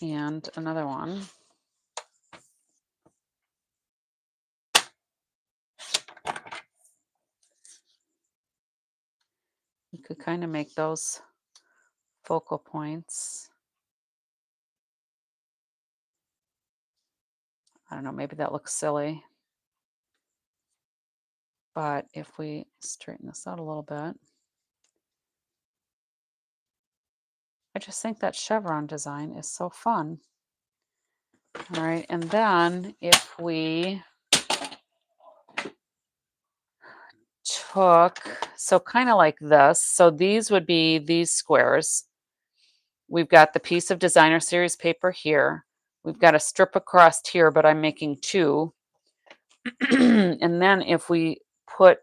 And another one. kind of make those focal points. I don't know, maybe that looks silly. But if we straighten this out a little bit, I just think that chevron design is so fun. All right, and then if we took, so kind of like this, so these would be these squares. We've got the piece of designer series paper here. We've got a strip across here, but I'm making two. And then if we put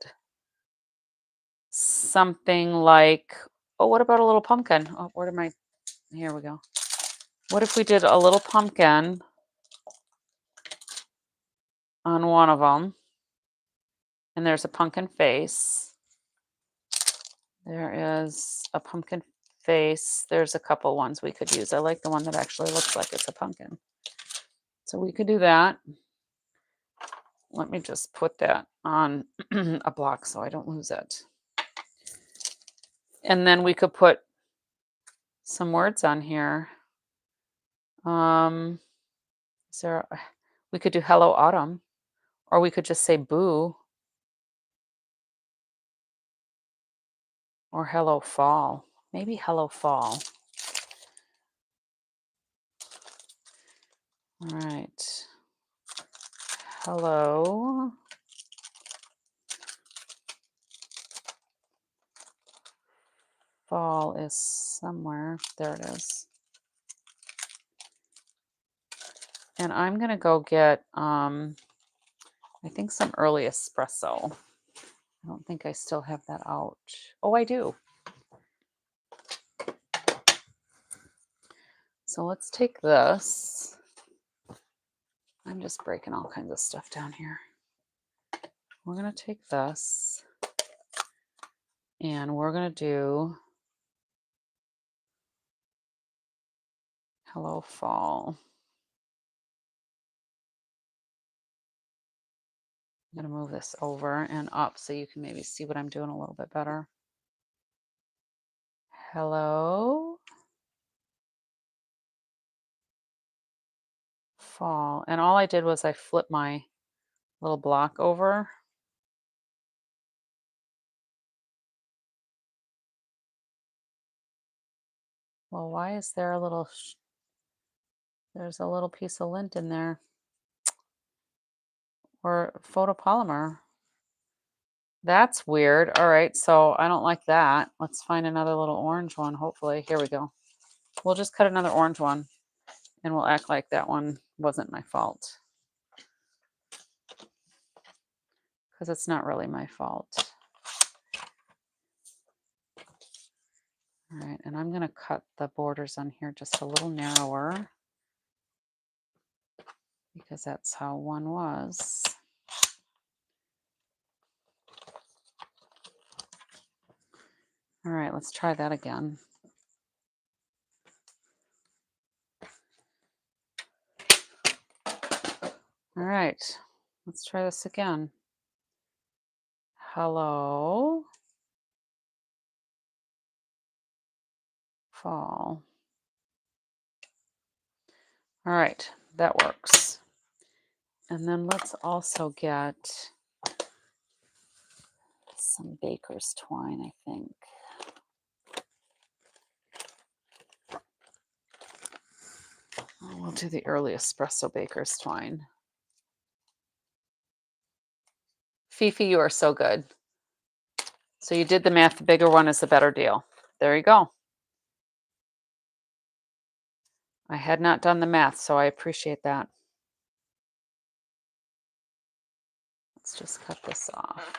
something like, oh, what about a little pumpkin? Oh, where am I? Here we go. What if we did a little pumpkin on one of them? And there's a pumpkin face. There is a pumpkin face. There's a couple ones we could use. I like the one that actually looks like it's a pumpkin. So we could do that. Let me just put that on a block so I don't lose it. And then we could put some words on here. We could do hello autumn, or we could just say boo, or hello fall. Maybe hello fall. All right. Hello. Fall is somewhere. There it is. And I'm going to go get, I think some early espresso. I don't think I still have that out. Oh, I do. So let's take this. I'm just breaking all kinds of stuff down here. We're going to take this and we're going to do hello fall. I'm going to move this over and up so you can maybe see what I'm doing a little bit better. Hello fall. And all I did was I flipped my little block over. Well, why is there a little, there's a little piece of lint in there, or photopolymer. That's weird. All right, so I don't like that. Let's find another little orange one, hopefully. Here we go. We'll just cut another orange one and we'll act like that one wasn't my fault. Because it's not really my fault. All right, and I'm going to cut the borders on here just a little narrower because that's how one was. All right, let's try that again. All right, let's try this again. Hello fall. All right, that works. And then let's also get some baker's twine, I think. We'll do the early espresso baker's twine. Fifi, you are so good. So you did the math. The bigger one is the better deal. There you go. I had not done the math, so I appreciate that. Let's just cut this off.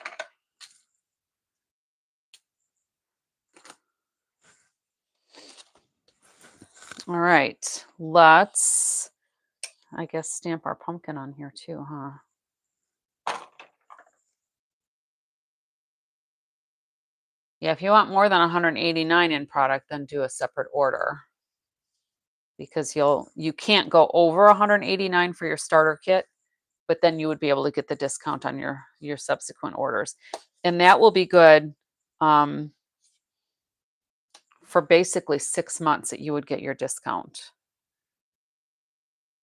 All right, let's, I guess, stamp our pumpkin on here too, huh? Yeah, if you want more than 189 in product, then do a separate order. Because you can't go over 189 for your starter kit, but then you would be able to get the discount on your subsequent orders. And that will be good. for basically 6 months that you would get your discount.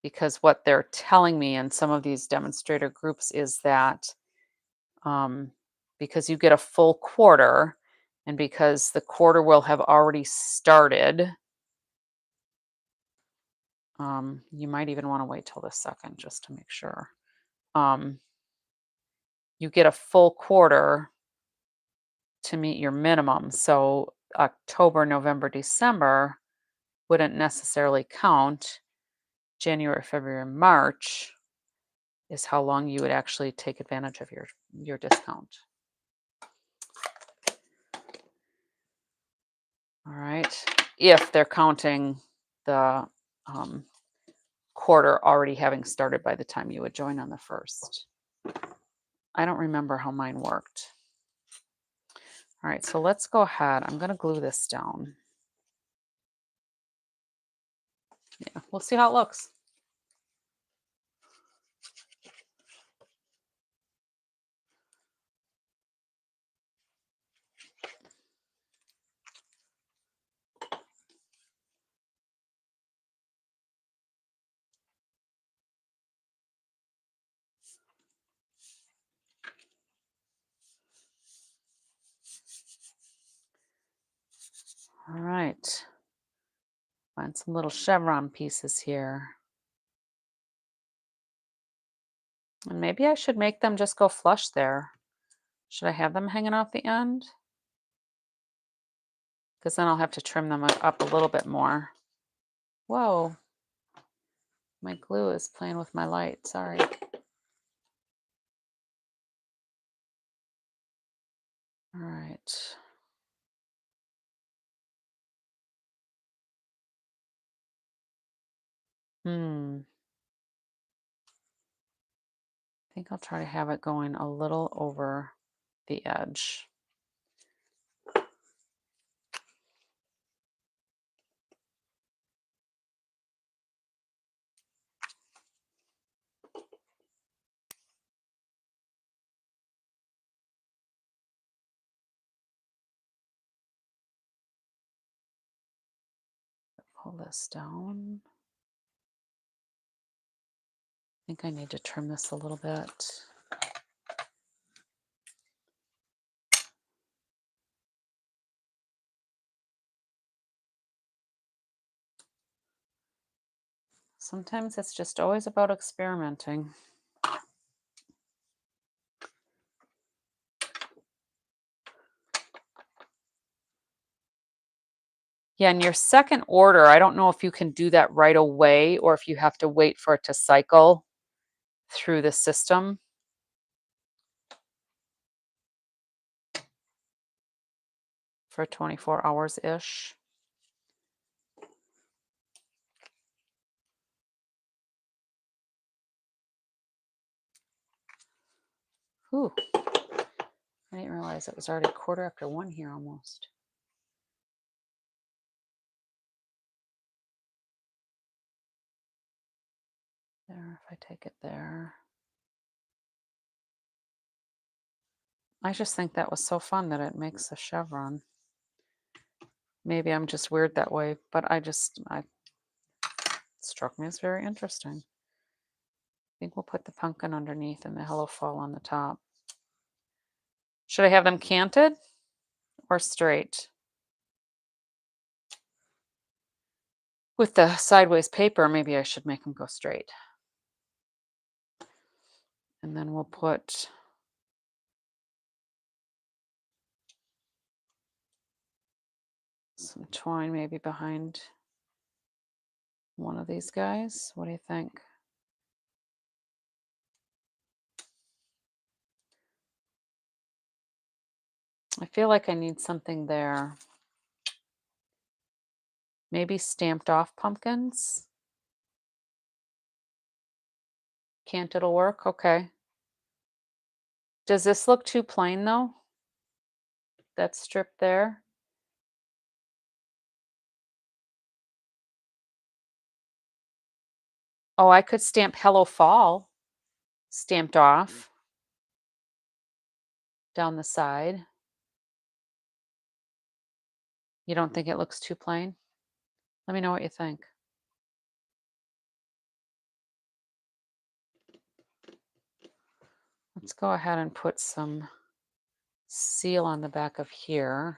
Because what they're telling me in some of these demonstrator groups is that, um, because you get a full quarter and because the quarter will have already started, you might even want to wait till the second just to make sure. Um, you get a full quarter to meet your minimum. So October, November, December wouldn't necessarily count. January, February, March is how long you would actually take advantage of your discount. All right. If they're counting the quarter already having started by the time you would join on the 1st. I don't remember how mine worked. All right, so let's go ahead. I'm going to glue this down. Yeah, we'll see how it looks. All right. Find some little chevron pieces here. And maybe I should make them just go flush there. Should I have them hanging off the end? Because then I'll have to trim them up a little bit more. Whoa. My glue is playing with my light. Sorry. All right. I think I'll try to have it going a little over the edge. Pull this down. I think I need to trim this a little bit. Sometimes it's just always about experimenting. Yeah, and your second order, I don't know if you can do that right away or if you have to wait for it to cycle through the system. For 24 hours-ish. Whew. I didn't realize it was already 1:15 here almost. There, if I take it there. I just think that was so fun that it makes a chevron. Maybe I'm just weird that way, but it struck me as very interesting. I think we'll put the pumpkin underneath and the hello fall on the top. Should I have them canted or straight? With the sideways paper, maybe I should make them go straight. And then we'll put some twine maybe behind one of these guys. What do you think? I feel like I need something there. Maybe stamped off pumpkins. Can't it'll work? Okay. Does this look too plain though? That strip there? Oh, I could stamp Hello Fall stamped off down the side. You don't think it looks too plain? Let me know what you think. Let's go ahead and put some seal on the back of here.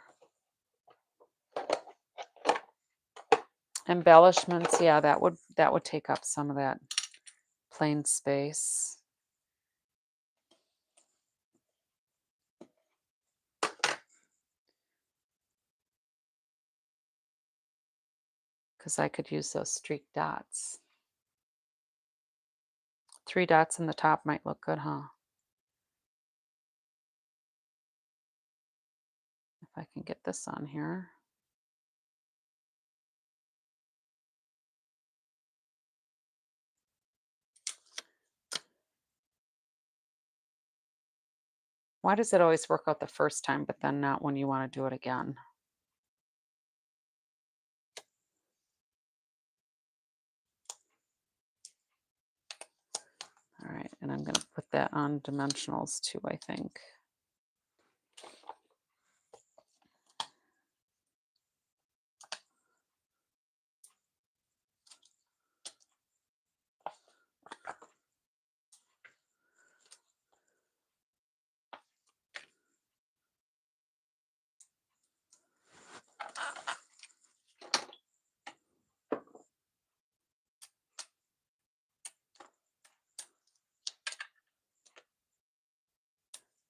Embellishments, yeah, that would take up some of that plain space. Because I could use those streak dots. 3 dots in the top might look good, huh? If I can get this on here. Why does it always work out the first time, but then not when you want to do it again? All right, and I'm going to put that on dimensionals too, I think.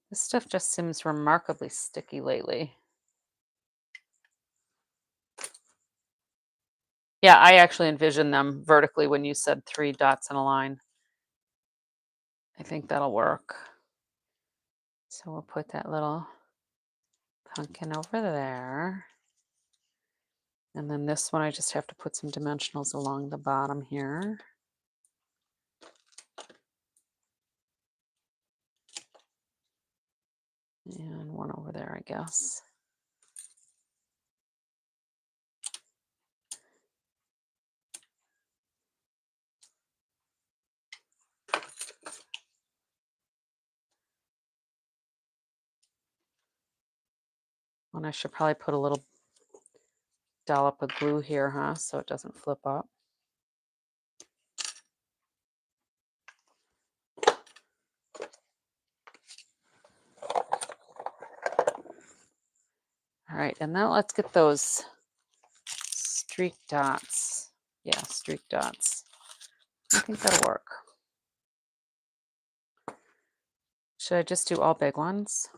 This stuff just seems remarkably sticky lately. Yeah, I actually envisioned them vertically when you said 3 dots in a line. I think that'll work. So we'll put that little pumpkin over there. And then this one, I just have to put some dimensionals along the bottom here. And one over there, I guess. And I should probably put a little dollop of glue here, huh? So it doesn't flip up. All right, and now let's get those streak dots. Yeah, streak dots. I think that'll work. Should I just do all big ones?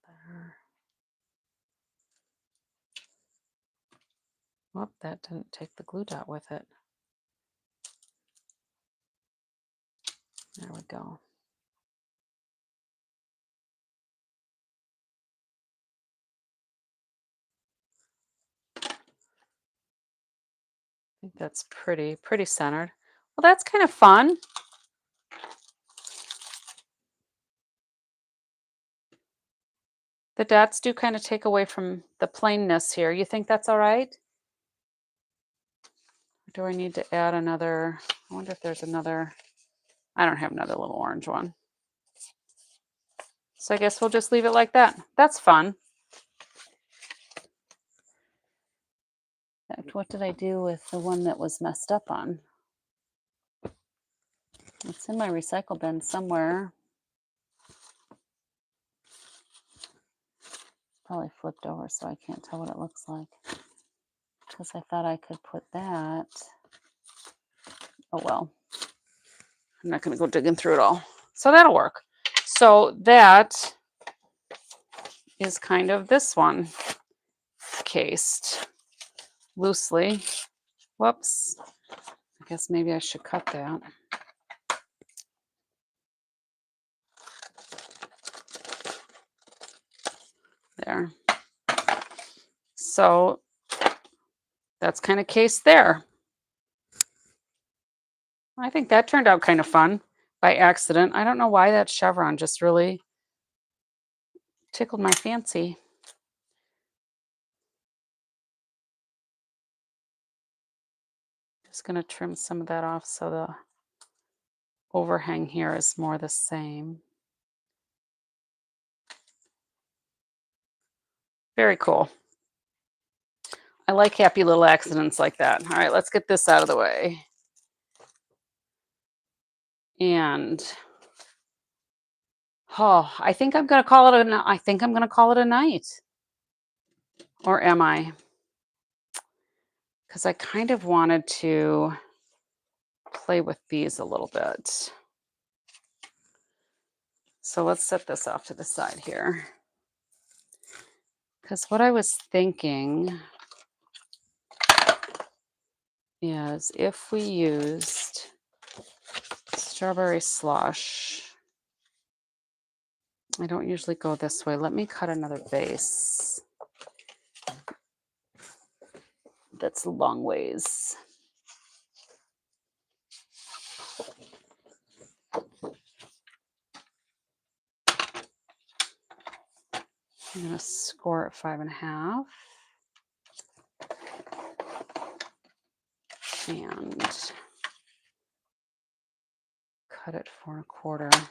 There. Whoop, that didn't take the glue dot with it. There we go. I think that's pretty centered. Well, that's kind of fun. The dots do kind of take away from the plainness here. You think that's all right? Or do I need to add another? I wonder if there's another. I don't have another little orange one. So I guess we'll just leave it like that. That's fun. In fact, what did I do with the one that was messed up on? It's in my recycle bin somewhere. Probably flipped over so I can't tell what it looks like. Because I thought I could put that. Oh well. I'm not going to go digging through it all. So that'll work. So that is kind of this one cased loosely. Whoops. I guess maybe I should cut that. There. So that's kind of cased there. I think that turned out kind of fun by accident. I don't know why that chevron just really tickled my fancy. Just going to trim some of that off so the overhang here is more the same. Very cool. I like happy little accidents like that. All right, let's get this out of the way. And I think I'm going to call it a night. Or am I? Because I kind of wanted to play with these a little bit. So let's set this off to the side here. Because what I was thinking is if we used strawberry slush, I don't usually go this way. Let me cut another base that's long ways. I'm going to score at 5.5. And cut it 4.25.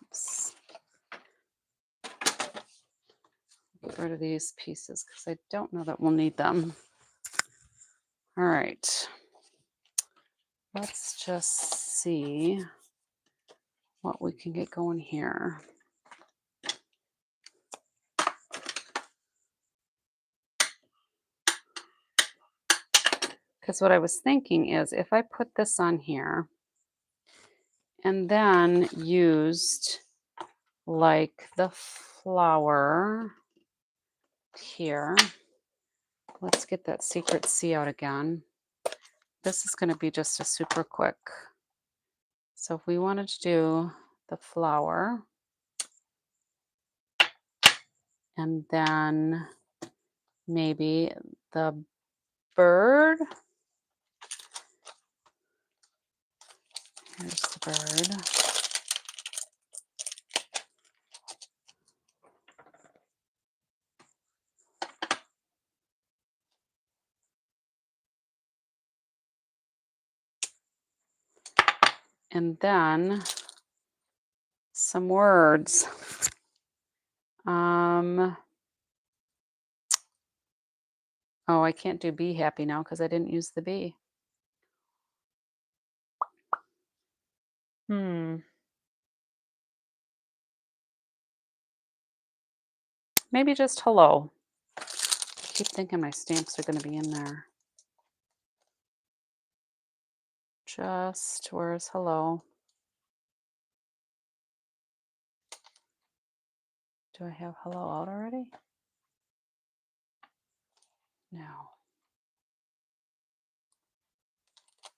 Oops. Get rid of these pieces because I don't know that we'll need them. All right. Let's just see what we can get going here. Because what I was thinking is if I put this on here and then used like the flower here, let's get that secret C out again. This is going to be just a super quick. So if we wanted to do the flower and then maybe the bird. Here's the bird. And then some words. Oh, I can't do be happy now because I didn't use the be. Maybe just hello. I keep thinking my stamps are going to be in there. Just where's hello? Do I have hello out already? No.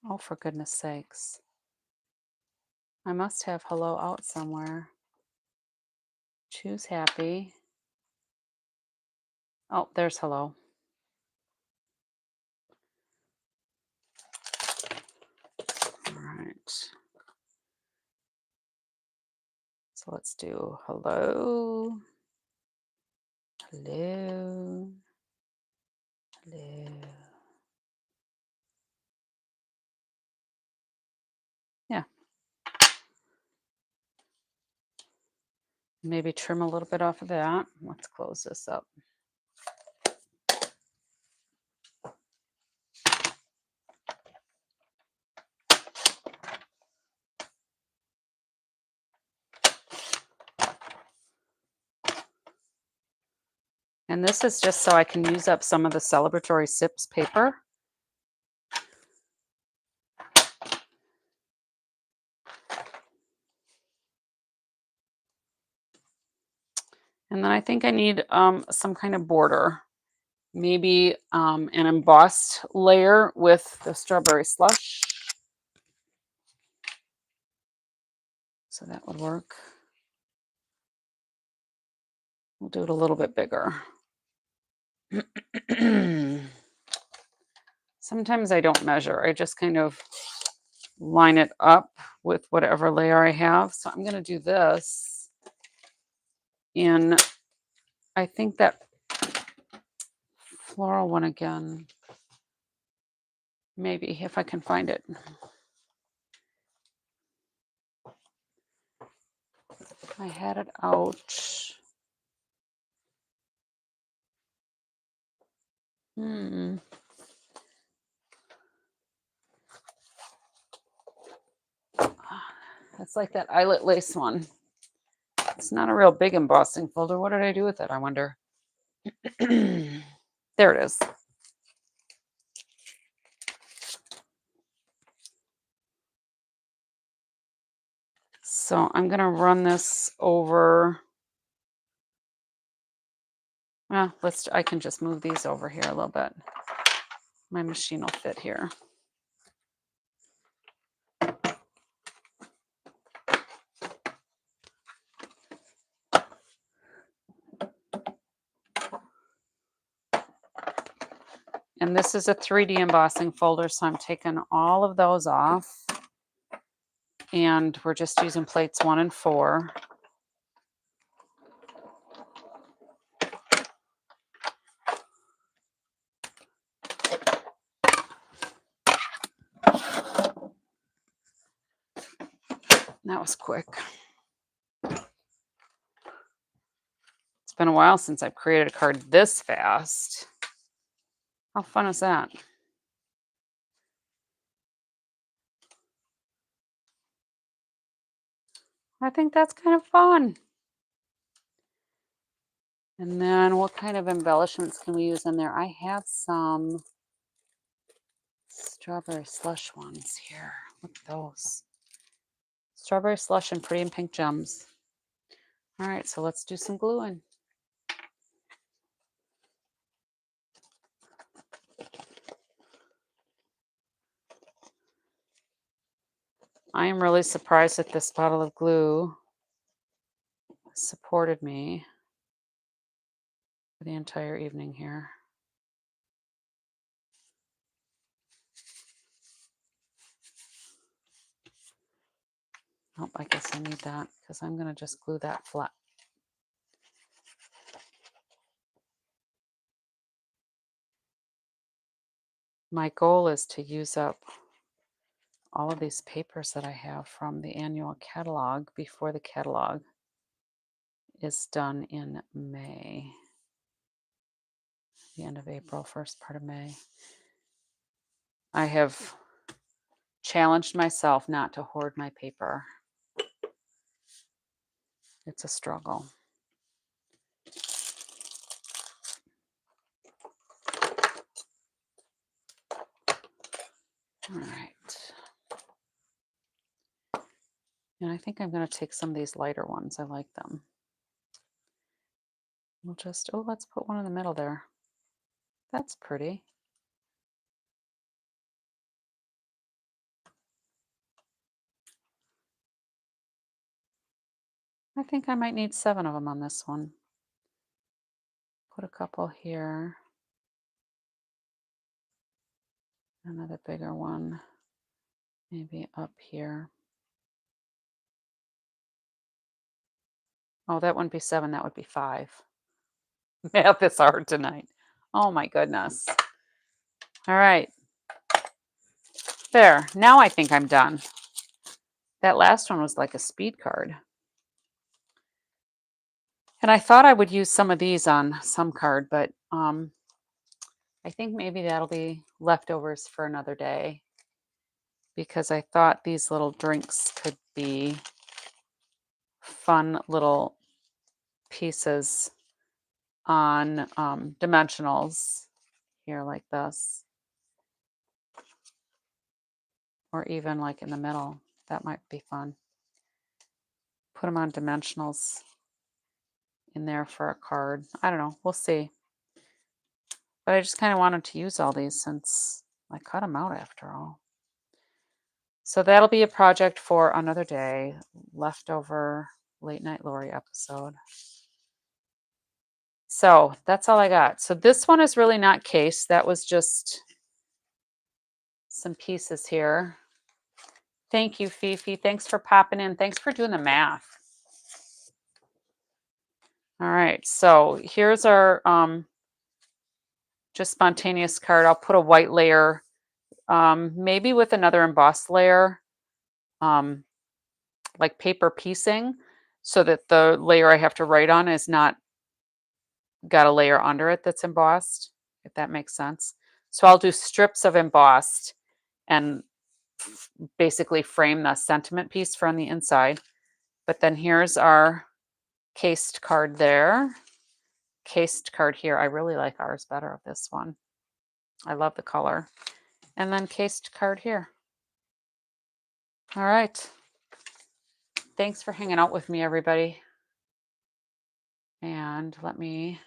Oh, for goodness sakes. I must have hello out somewhere. Choose happy. Oh, there's hello. All right. So let's do hello. Hello. Hello. Yeah. Maybe trim a little bit off of that. Let's close this up. And this is just so I can use up some of the celebratory sips paper. And then I think I need some kind of border. Maybe an embossed layer with the strawberry slush. So that would work. We'll do it a little bit bigger. Sometimes I don't measure. I just kind of line it up with whatever layer I have. So I'm going to do this. And I think that floral one again. Maybe if I can find it. I had it out. It's like that eyelet lace one. It's not a real big embossing folder. What did I do with it, I wonder? There it is. So I'm going to run this over. Well, I can just move these over here a little bit. My machine will fit here. And this is a 3D embossing folder, so I'm taking all of those off. And we're just using plates 1 and 4. That was quick. It's been a while since I've created a card this fast. How fun is that? I think that's kind of fun. And then what kind of embellishments can we use in there? I have some strawberry slush ones here. Look at those. Strawberry slush and pretty and pink gems. All right, so let's do some gluing. I am really surprised that this bottle of glue supported me for the entire evening here. Oh, I guess I need that because I'm going to just glue that flat. My goal is to use up all of these papers that I have from the annual catalog before the catalog is done in May. The end of April, first part of May. I have challenged myself not to hoard my paper. It's a struggle. All right. And I think I'm going to take some of these lighter ones. I like them. We'll just, let's put one in the middle there. That's pretty. I think I might need 7 of them on this one. Put a couple here. Another bigger one. Maybe up here. Oh, that wouldn't be 7. That would be 5. Math is hard tonight. Oh my goodness. All right. There. Now I think I'm done. That last one was like a speed card. And I thought I would use some of these on some card, but I think maybe that'll be leftovers for another day because I thought these little drinks could be fun little pieces on dimensionals here like this, or even like in the middle. That might be fun. Put them on dimensionals in there for a card. I don't know. We'll see. But I just kind of wanted to use all these since I cut them out after all. So that'll be a project for another day. Leftover Late Night Lori episode. So that's all I got. So this one is really not cased. That was just some pieces here. Thank you, Fifi. Thanks for popping in. Thanks for doing the math. All right. So here's our just spontaneous card. I'll put a white layer, maybe with another embossed layer, um, like paper piecing, so that the layer I have to write on is not got a layer under it that's embossed, if that makes sense. So I'll do strips of embossed and basically frame the sentiment piece from the inside. But then here's our cased card there. Cased card here. I really like ours better, this one. I love the color. And then cased card here. All right. Thanks for hanging out with me, everybody. And let me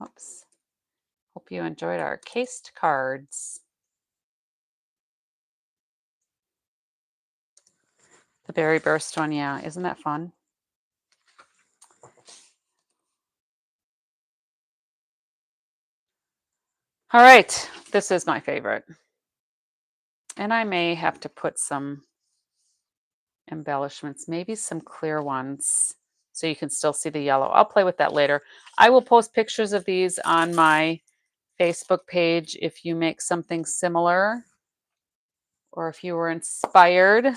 oops. Hope you enjoyed our cased cards. The berry burst one, yeah. Isn't that fun? All right. This is my favorite. And I may have to put some embellishments, maybe some clear ones, so you can still see the yellow. I'll play with that later. I will post pictures of these on my Facebook page if you make something similar or if you were inspired.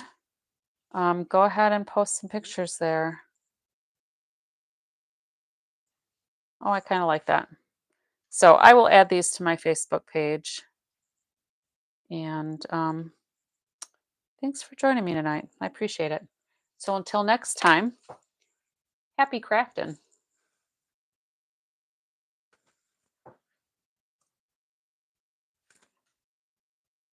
Go ahead and post some pictures there. Oh, I kind of like that. So I will add these to my Facebook page. And thanks for joining me tonight. I appreciate it. So until next time, happy crafting.